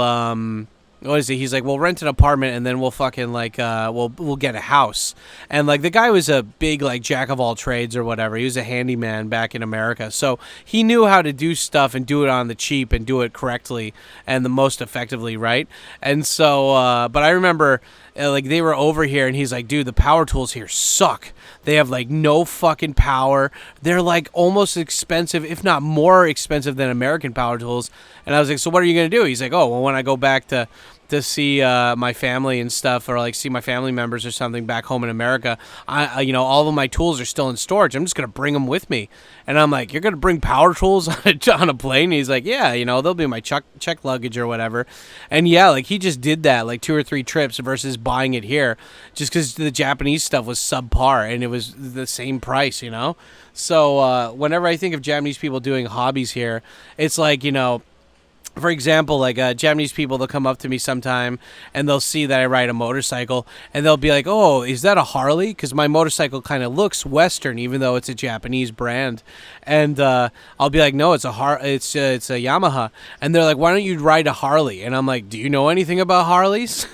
Speaker 2: what is it? He's like, we'll rent an apartment and then we'll fucking like we'll get a house. And like the guy was a big like jack of all trades or whatever. He was a handyman back in America, so he knew how to do stuff and do it on the cheap and do it correctly and the most effectively, right? And so, but I remember like they were over here and he's like, dude, the power tools here suck. They have like no fucking power. They're like almost expensive, if not more expensive than American power tools. And I was like, so what are you gonna do? He's like, oh, well, when I go back to see my family and stuff, or like see my family members or something back home in America, I you know, all of my tools are still in storage. I'm just gonna bring them with me. And I'm like, you're gonna bring power tools on a plane? And he's like, yeah, you know, they'll be my check luggage or whatever. And yeah, like he just did that like 2 or 3 trips versus buying it here, just because the Japanese stuff was subpar and it was the same price, you know. So whenever I think of Japanese people doing hobbies here, it's like, you know, for example, like Japanese people, they'll come up to me sometime and they'll see that I ride a motorcycle and they'll be like, oh, is that a Harley? Because my motorcycle kind of looks Western, even though it's a Japanese brand. And I'll be like, no, it's a Yamaha. And they're like, why don't you ride a Harley? And I'm like, do you know anything about Harleys?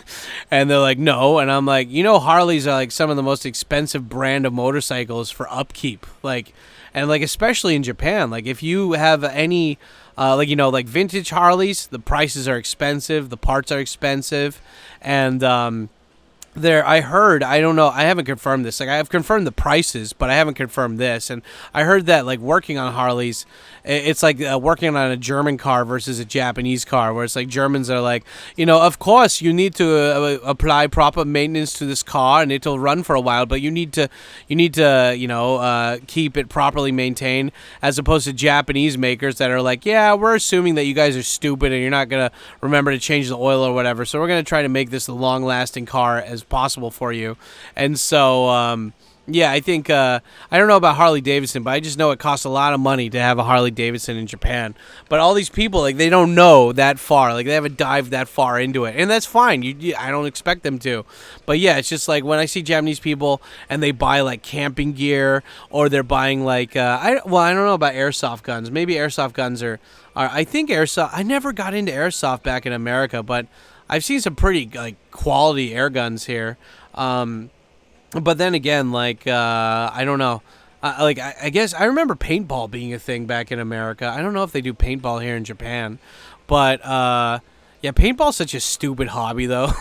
Speaker 2: And they're like, no. And I'm like, you know, Harleys are like some of the most expensive brand of motorcycles for upkeep. Like, and like especially in Japan, like if you have any like, you know, like vintage Harleys, the prices are expensive, the parts are expensive, and I heard, I don't know, I haven't confirmed this. Like, I have confirmed the prices, but I haven't confirmed this. And I heard that, like, working on Harleys, it's like working on a German car versus a Japanese car, where it's like Germans are like, you know, of course you need to apply proper maintenance to this car, and it'll run for a while, but you need to, you know, keep it properly maintained, as opposed to Japanese makers that are like, yeah, we're assuming that you guys are stupid and you're not going to remember to change the oil or whatever, so we're going to try to make this a long-lasting car as possible for you. And so yeah, I think I don't know about Harley Davidson, but I just know it costs a lot of money to have a Harley Davidson in Japan. But all these people, like, they don't know that far, like they haven't dived that far into it, and that's fine. I don't expect them to. But yeah, it's just like when I see Japanese people and they buy like camping gear, or they're buying like I don't know about airsoft guns. Maybe airsoft guns are I think airsoft. I never got into airsoft back in America, but I've seen some pretty like quality air guns here. But then again, like I don't know. Like I guess I remember paintball being a thing back in America. I don't know if they do paintball here in Japan, but yeah, paintball's such a stupid hobby, though.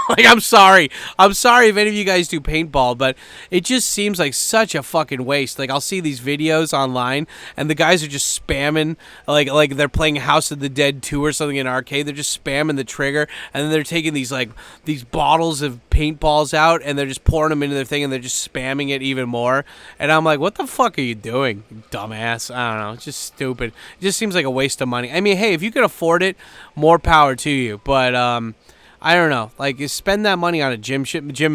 Speaker 2: Like, I'm sorry if any of you guys do paintball, but it just seems like such a fucking waste. Like, I'll see these videos online, and the guys are just spamming, like they're playing House of the Dead 2 or something in an arcade. They're just spamming the trigger, and then they're taking these bottles of paintballs out, and they're just pouring them into their thing, and they're just spamming it even more. And I'm like, what the fuck are you doing, you dumbass? I don't know. It's just stupid. It just seems like a waste of money. I mean, hey, if you can afford it, more power to you. But I don't know. Like, spend that money on a gym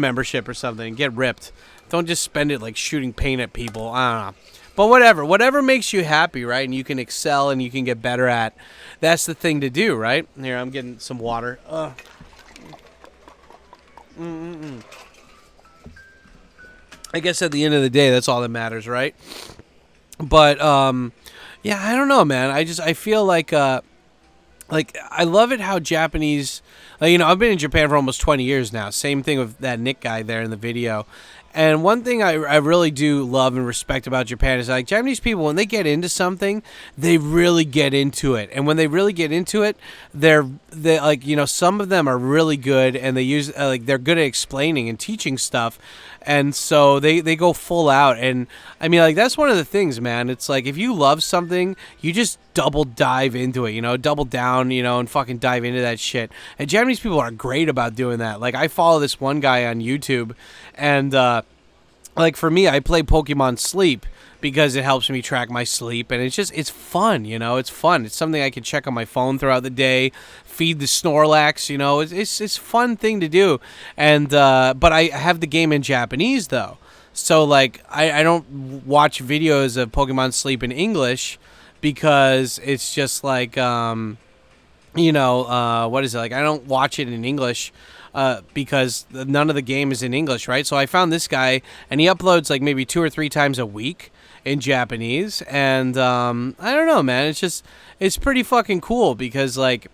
Speaker 2: membership or something and get ripped. Don't just spend it like shooting paint at people. I don't know. But whatever makes you happy, right? And you can excel and you can get better at. That's the thing to do, right? Here, I'm getting some water. I guess at the end of the day, that's all that matters, right? But yeah, I don't know, man. I feel like I love it how Japanese, you know, I've been in Japan for almost 20 years now. Same thing with that Nick guy there in the video. And one thing I really do love and respect about Japan is, like, Japanese people, when they get into something, they really get into it. And when they really get into it, they're like, you know, some of them are really good, and they use like they're good at explaining and teaching stuff. And so they go full out. And I mean, like, that's one of the things, man. It's like, if you love something, you just double dive into it, you know, double down, you know, and fucking dive into that shit. And Japanese people are great about doing that. Like, I follow this one guy on YouTube, and like, for me, I play Pokemon Sleep because it helps me track my sleep, and it's fun, you know. It's fun. It's something I can check on my phone throughout the day, feed the Snorlax, you know. It's a fun thing to do. And but I have the game in Japanese, though, so like I don't watch videos of Pokemon Sleep in English, because it's just like you know, what is it, like, I don't watch it in English because none of the game is in English, right? So I found this guy, and he uploads like maybe 2 or 3 times a week in Japanese. And I don't know, man. It's pretty fucking cool, because like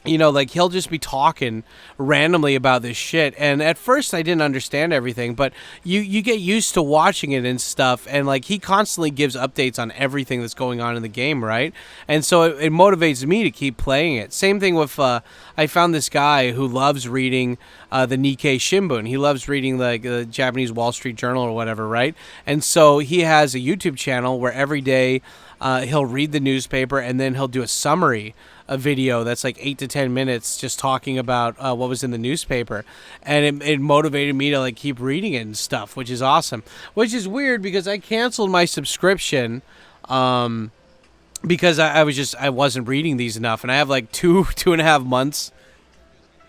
Speaker 2: you know, like he'll just be talking randomly about this shit. And at first I didn't understand everything, but you get used to watching it and stuff. And like he constantly gives updates on everything that's going on in the game, right? And so it motivates me to keep playing it. Same thing with, I found this guy who loves reading the Nikkei Shimbun. He loves reading like the Japanese Wall Street Journal or whatever, right? And so he has a YouTube channel where every day he'll read the newspaper and then he'll do a summary, a video that's like 8 to 10 minutes just talking about what was in the newspaper. And it motivated me to like keep reading it and stuff, which is awesome. Which is weird because I canceled my subscription because I wasn't reading these enough. And I have like two and a half months.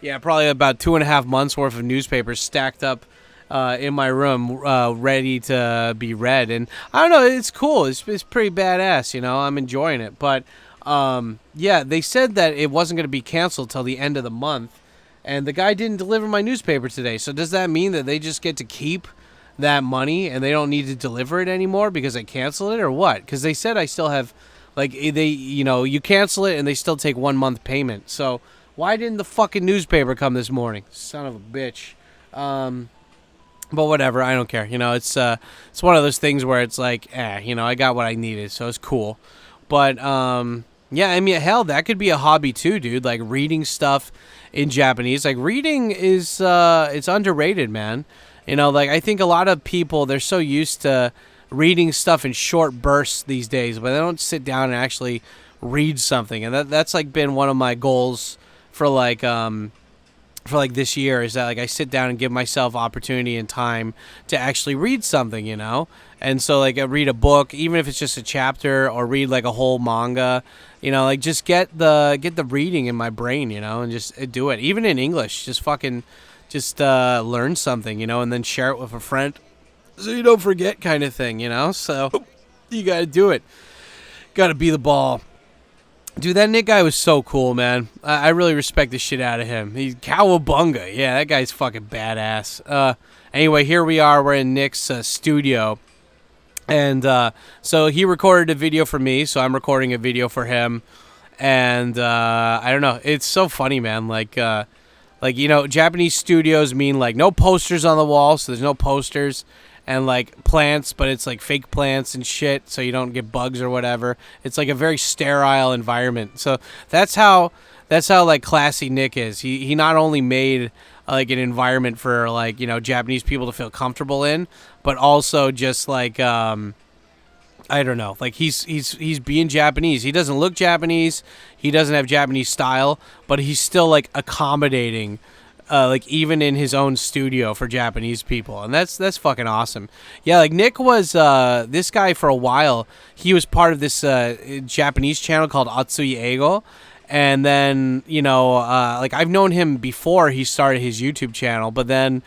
Speaker 2: Yeah, probably about 2.5 months worth of newspapers stacked up in my room, ready to be read. And I don't know, it's cool. It's pretty badass, you know. I'm enjoying it. But yeah, they said that it wasn't going to be canceled till the end of the month, and the guy didn't deliver my newspaper today. So does that mean that they just get to keep that money and they don't need to deliver it anymore because I canceled it, or what? Because they said I still have, like, they, you know, you cancel it and they still take 1 month payment. So why didn't the fucking newspaper come this morning? Son of a bitch. But whatever, I don't care. You know, it's one of those things where it's like, you know, I got what I needed, so it's cool. But yeah, I mean, hell, that could be a hobby too, dude. Like reading stuff in Japanese. Like reading is it's underrated, man. You know, like I think a lot of people, they're so used to reading stuff in short bursts these days, but they don't sit down and actually read something. And that's like been one of my goals for like this year, is that like I sit down and give myself opportunity and time to actually read something, you know? And so like I read a book, even if it's just a chapter, or read like a whole manga, you know, like just get the reading in my brain, you know, and just do it. Even in English, just fucking learn something, you know, and then share it with a friend so you don't forget, kind of thing, you know? So you got to do it. Got to be the ball. Dude, that Nick guy was so cool, man. I really respect the shit out of him. He's cowabunga. Yeah, that guy's fucking badass. Anyway, here we are. We're in Nick's studio. And so he recorded a video for me, so I'm recording a video for him. And I don't know. It's so funny, man. Like, you know, Japanese studios mean, like, no posters on the wall, so there's no posters. And like plants, but it's like fake plants and shit, so you don't get bugs or whatever. It's like a very sterile environment. So that's how like classy Nick is. He not only made like an environment for like, you know, Japanese people to feel comfortable in, but also just like I don't know, like he's being Japanese. He doesn't look Japanese. He doesn't have Japanese style, but he's still like accommodating. Like even in his own studio for Japanese people, and that's fucking awesome. Yeah, like Nick was this guy for a while. He was part of this Japanese channel called Atsui Eigo, and then you know, like I've known him before he started his YouTube channel, but then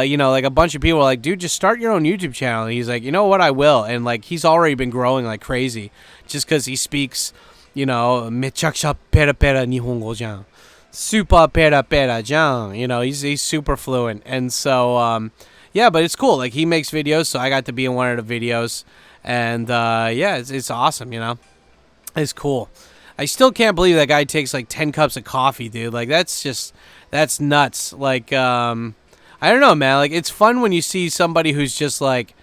Speaker 2: you know, like a bunch of people were like, dude, just start your own YouTube channel. And he's like, you know what, I will. And like he's already been growing like crazy, just because he speaks, you know, mechakusha pera pera nihongo jan. Super pera pera jan, you know, he's super fluent. And so yeah, but it's cool, like he makes videos, so I got to be in one of the videos, and yeah, it's awesome, you know. It's cool. I still can't believe that guy takes like 10 cups of coffee, dude. Like that's nuts. Like I don't know, man. Like it's fun when you see somebody who's just like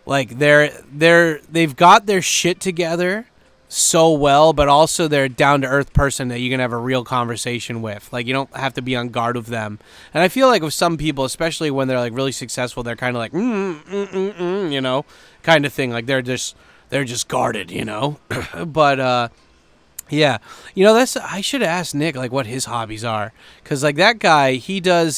Speaker 2: they've got their shit together so well, but also they're a down-to-earth person that you can have a real conversation with. Like, you don't have to be on guard with them. And I feel like with some people, especially when they're, like, really successful, they're kind of like, you know, kind of thing. Like, they're just guarded, you know? But, yeah. You know, I should have asked Nick, like, what his hobbies are. Because, like, that guy, he does,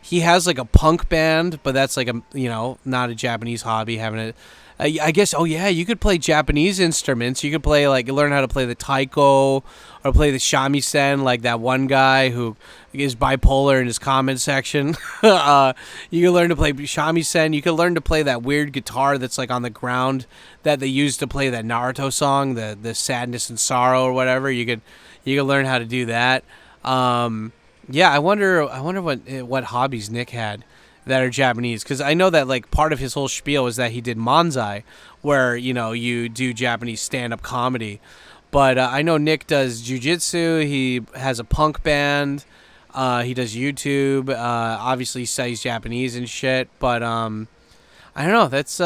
Speaker 2: he has, like, a punk band, but that's, like, a, you know, not a Japanese hobby, having a... I guess, oh yeah, you could play Japanese instruments. You could play, like, learn how to play the taiko or play the shamisen, like that one guy who is bipolar in his comment section. You can learn to play shamisen. You can learn to play that weird guitar that's, like, on the ground that they use to play that Naruto song, the Sadness and Sorrow or whatever. You could learn how to do that. Yeah, I wonder what hobbies Nick had that are Japanese, because I know that, like, part of his whole spiel is that he did manzai, where, you know, you do Japanese stand-up comedy. But I know Nick does jujitsu. He has a punk band. He does YouTube. Obviously, he studies Japanese and shit. But I don't know. That's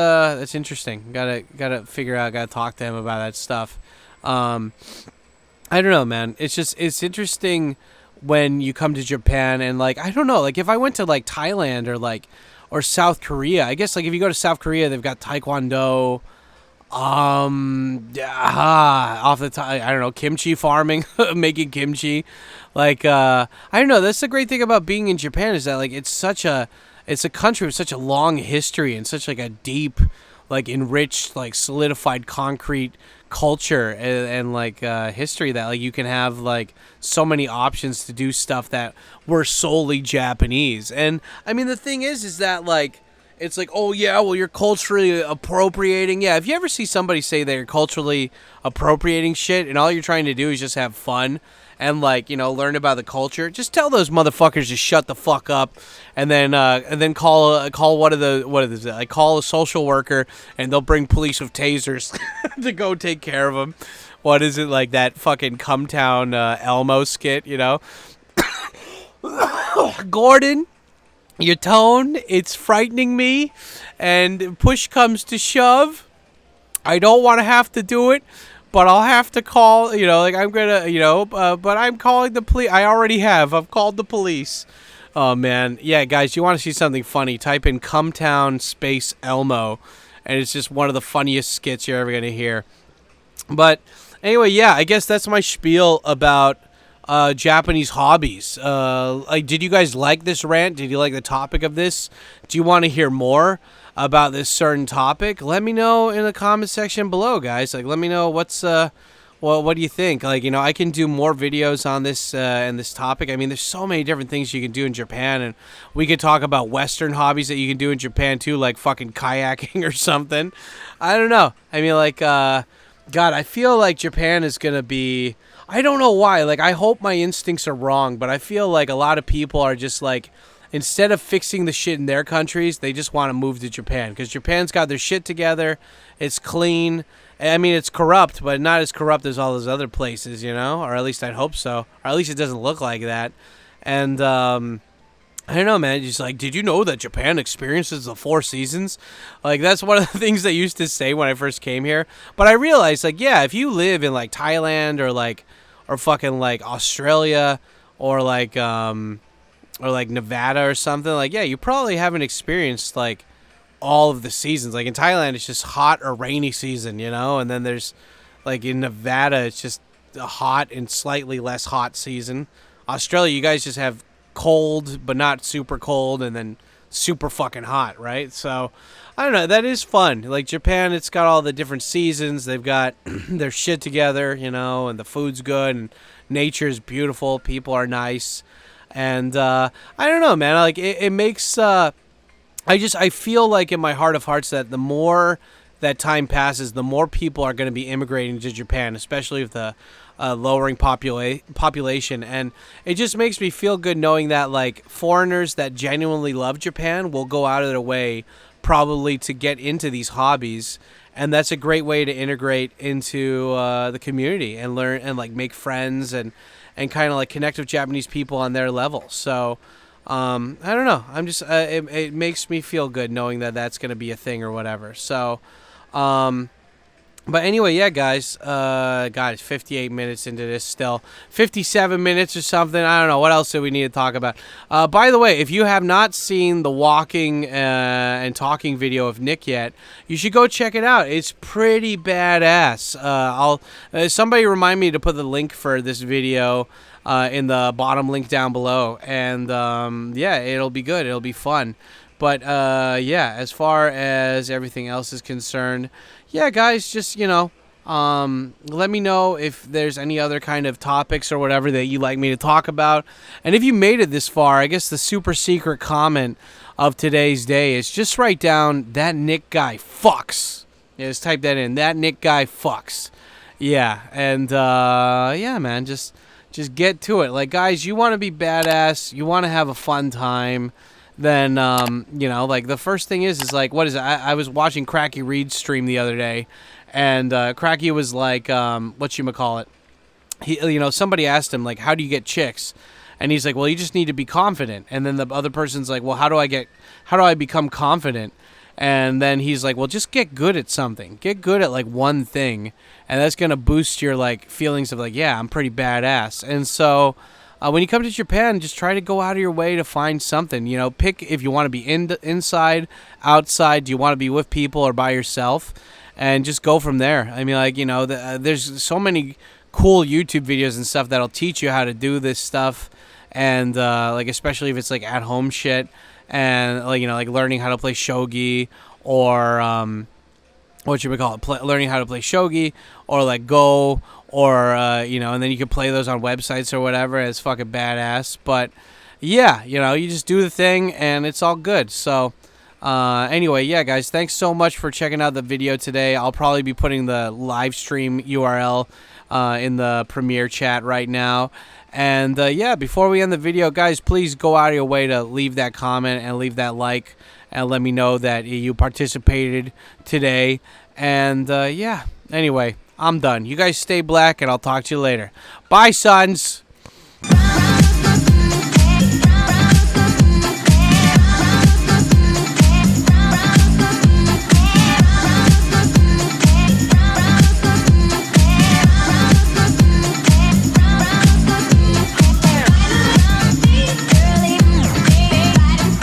Speaker 2: interesting. Gotta figure out. Gotta talk to him about that stuff. I don't know, man. It's interesting when you come to Japan and like I don't know. Like if I went to like Thailand or South Korea, I guess like if you go to South Korea, they've got Taekwondo. Off the top, I don't know, kimchi farming, making kimchi. Like, I don't know. That's the great thing about being in Japan is that like it's a country with such a long history and such like a deep, like enriched, like solidified concrete culture and like history that like you can have like so many options to do stuff that were solely Japanese. And I mean, the thing is that like. It's like, oh, yeah, well, you're culturally appropriating. Yeah, if you ever see somebody say they're culturally appropriating shit and all you're trying to do is just have fun and, like, you know, learn about the culture, just tell those motherfuckers to shut the fuck up and then call call a social worker and they'll bring police with tasers to go take care of them. What is it, like that fucking Cumtown Elmo skit, you know? Gordon? Your tone, it's frightening me, and push comes to shove. I don't want to have to do it, but I'll have to call, you know, like I'm going to, you know, but I'm calling the police. I already have. I've called the police. Oh, man. Yeah, guys, you want to see something funny, type in Cumtown space Elmo, and it's just one of the funniest skits you're ever going to hear. But anyway, yeah, I guess that's my spiel about Japanese hobbies. Like, did you guys like this rant? Did you like the topic of this? Do you want to hear more about this certain topic? Let me know in the comment section below, guys. Like, let me know what do you think? Like, you know, I can do more videos on this and this topic. I mean, there's so many different things you can do in Japan, and we could talk about Western hobbies that you can do in Japan too, like fucking kayaking or something. I don't know. I mean, like, God, I feel like Japan is gonna be. I don't know why. Like, I hope my instincts are wrong, but I feel like a lot of people are just like, instead of fixing the shit in their countries, they just want to move to Japan because Japan's got their shit together. It's clean. I mean, it's corrupt, but not as corrupt as all those other places, you know? Or at least I'd hope so. Or at least it doesn't look like that. And, I don't know, man. Just like, did you know that Japan experiences the 4 seasons? Like, that's one of the things they used to say when I first came here. But I realized, like, yeah, if you live in, like, Thailand or fucking, like, Australia or, like Nevada or something, like, yeah, you probably haven't experienced, like, all of the seasons. Like, in Thailand, it's just hot or rainy season, you know? And then there's, like, in Nevada, it's just a hot and slightly less hot season. Australia, you guys just have cold, but not super cold, and then super fucking hot, right? So, I don't know. That is fun. Like, Japan, it's got all the different seasons. They've got their shit together, you know, and the food's good, and nature's beautiful. People are nice. And, I don't know, man. Like, it makes, I feel like in my heart of hearts that the more that time passes, the more people are going to be immigrating to Japan, especially with the lowering population. And it just makes me feel good knowing that, like, foreigners that genuinely love Japan will go out of their way probably to get into these hobbies. And that's a great way to integrate into the community and learn and, like, make friends and kind of, like, connect with Japanese people on their level. So, I don't know. I'm just, it makes me feel good knowing that that's going to be a thing or whatever. So, but anyway, yeah, guys, God, it's 58 minutes into this still. 57 minutes or something. I don't know. What else do we need to talk about? By the way, if you have not seen the walking and talking video of Nick yet, you should go check it out. It's pretty badass. Somebody remind me to put the link for this video in the bottom link down below. And, yeah, it'll be good. It'll be fun. But, yeah, as far as everything else is concerned, yeah, guys, just, you know, let me know if there's any other kind of topics or whatever that you'd like me to talk about. And if you made it this far, I guess the super secret comment of today's day is just write down, that Nick guy fucks. Yeah, just type that in, that Nick guy fucks. Yeah, and, yeah, man, just get to it. Like, guys, you want to be badass, you want to have a fun time, then, you know, like, the first thing is like, what is it? I was watching Cracky Reed's stream the other day, And Cracky was like, whatchamacallit? Somebody asked him, like, how do you get chicks? And he's like, well, you just need to be confident. And then the other person's like, well, how do I become confident? And then he's like, well, just get good at something. Get good at, like, one thing. And that's going to boost your, like, feelings of, like, yeah, I'm pretty badass. And so when you come to Japan, just try to go out of your way to find something. Pick if you want to be inside, outside. Do you want to be with people or by yourself? And just go from there. I mean, like, there's so many cool YouTube videos and stuff that'll teach you how to do this stuff. And, like, especially if it's, like, at-home shit. And, like, like learning how to play Shougi or, learning how to play Shougi or, like, Go or, and then you can play those on websites or whatever. It's fucking badass. But, yeah, you just do the thing and it's all good. So, anyway, yeah, guys, thanks so much for checking out the video today. I'll probably be putting the live stream URL in the Premiere chat right now. And, yeah, before we end the video, guys, please go out of your way to leave that comment and leave that like and let me know that you participated today. And, yeah, anyway, I'm done. You guys stay black, and I'll talk to you later. Bye, sons.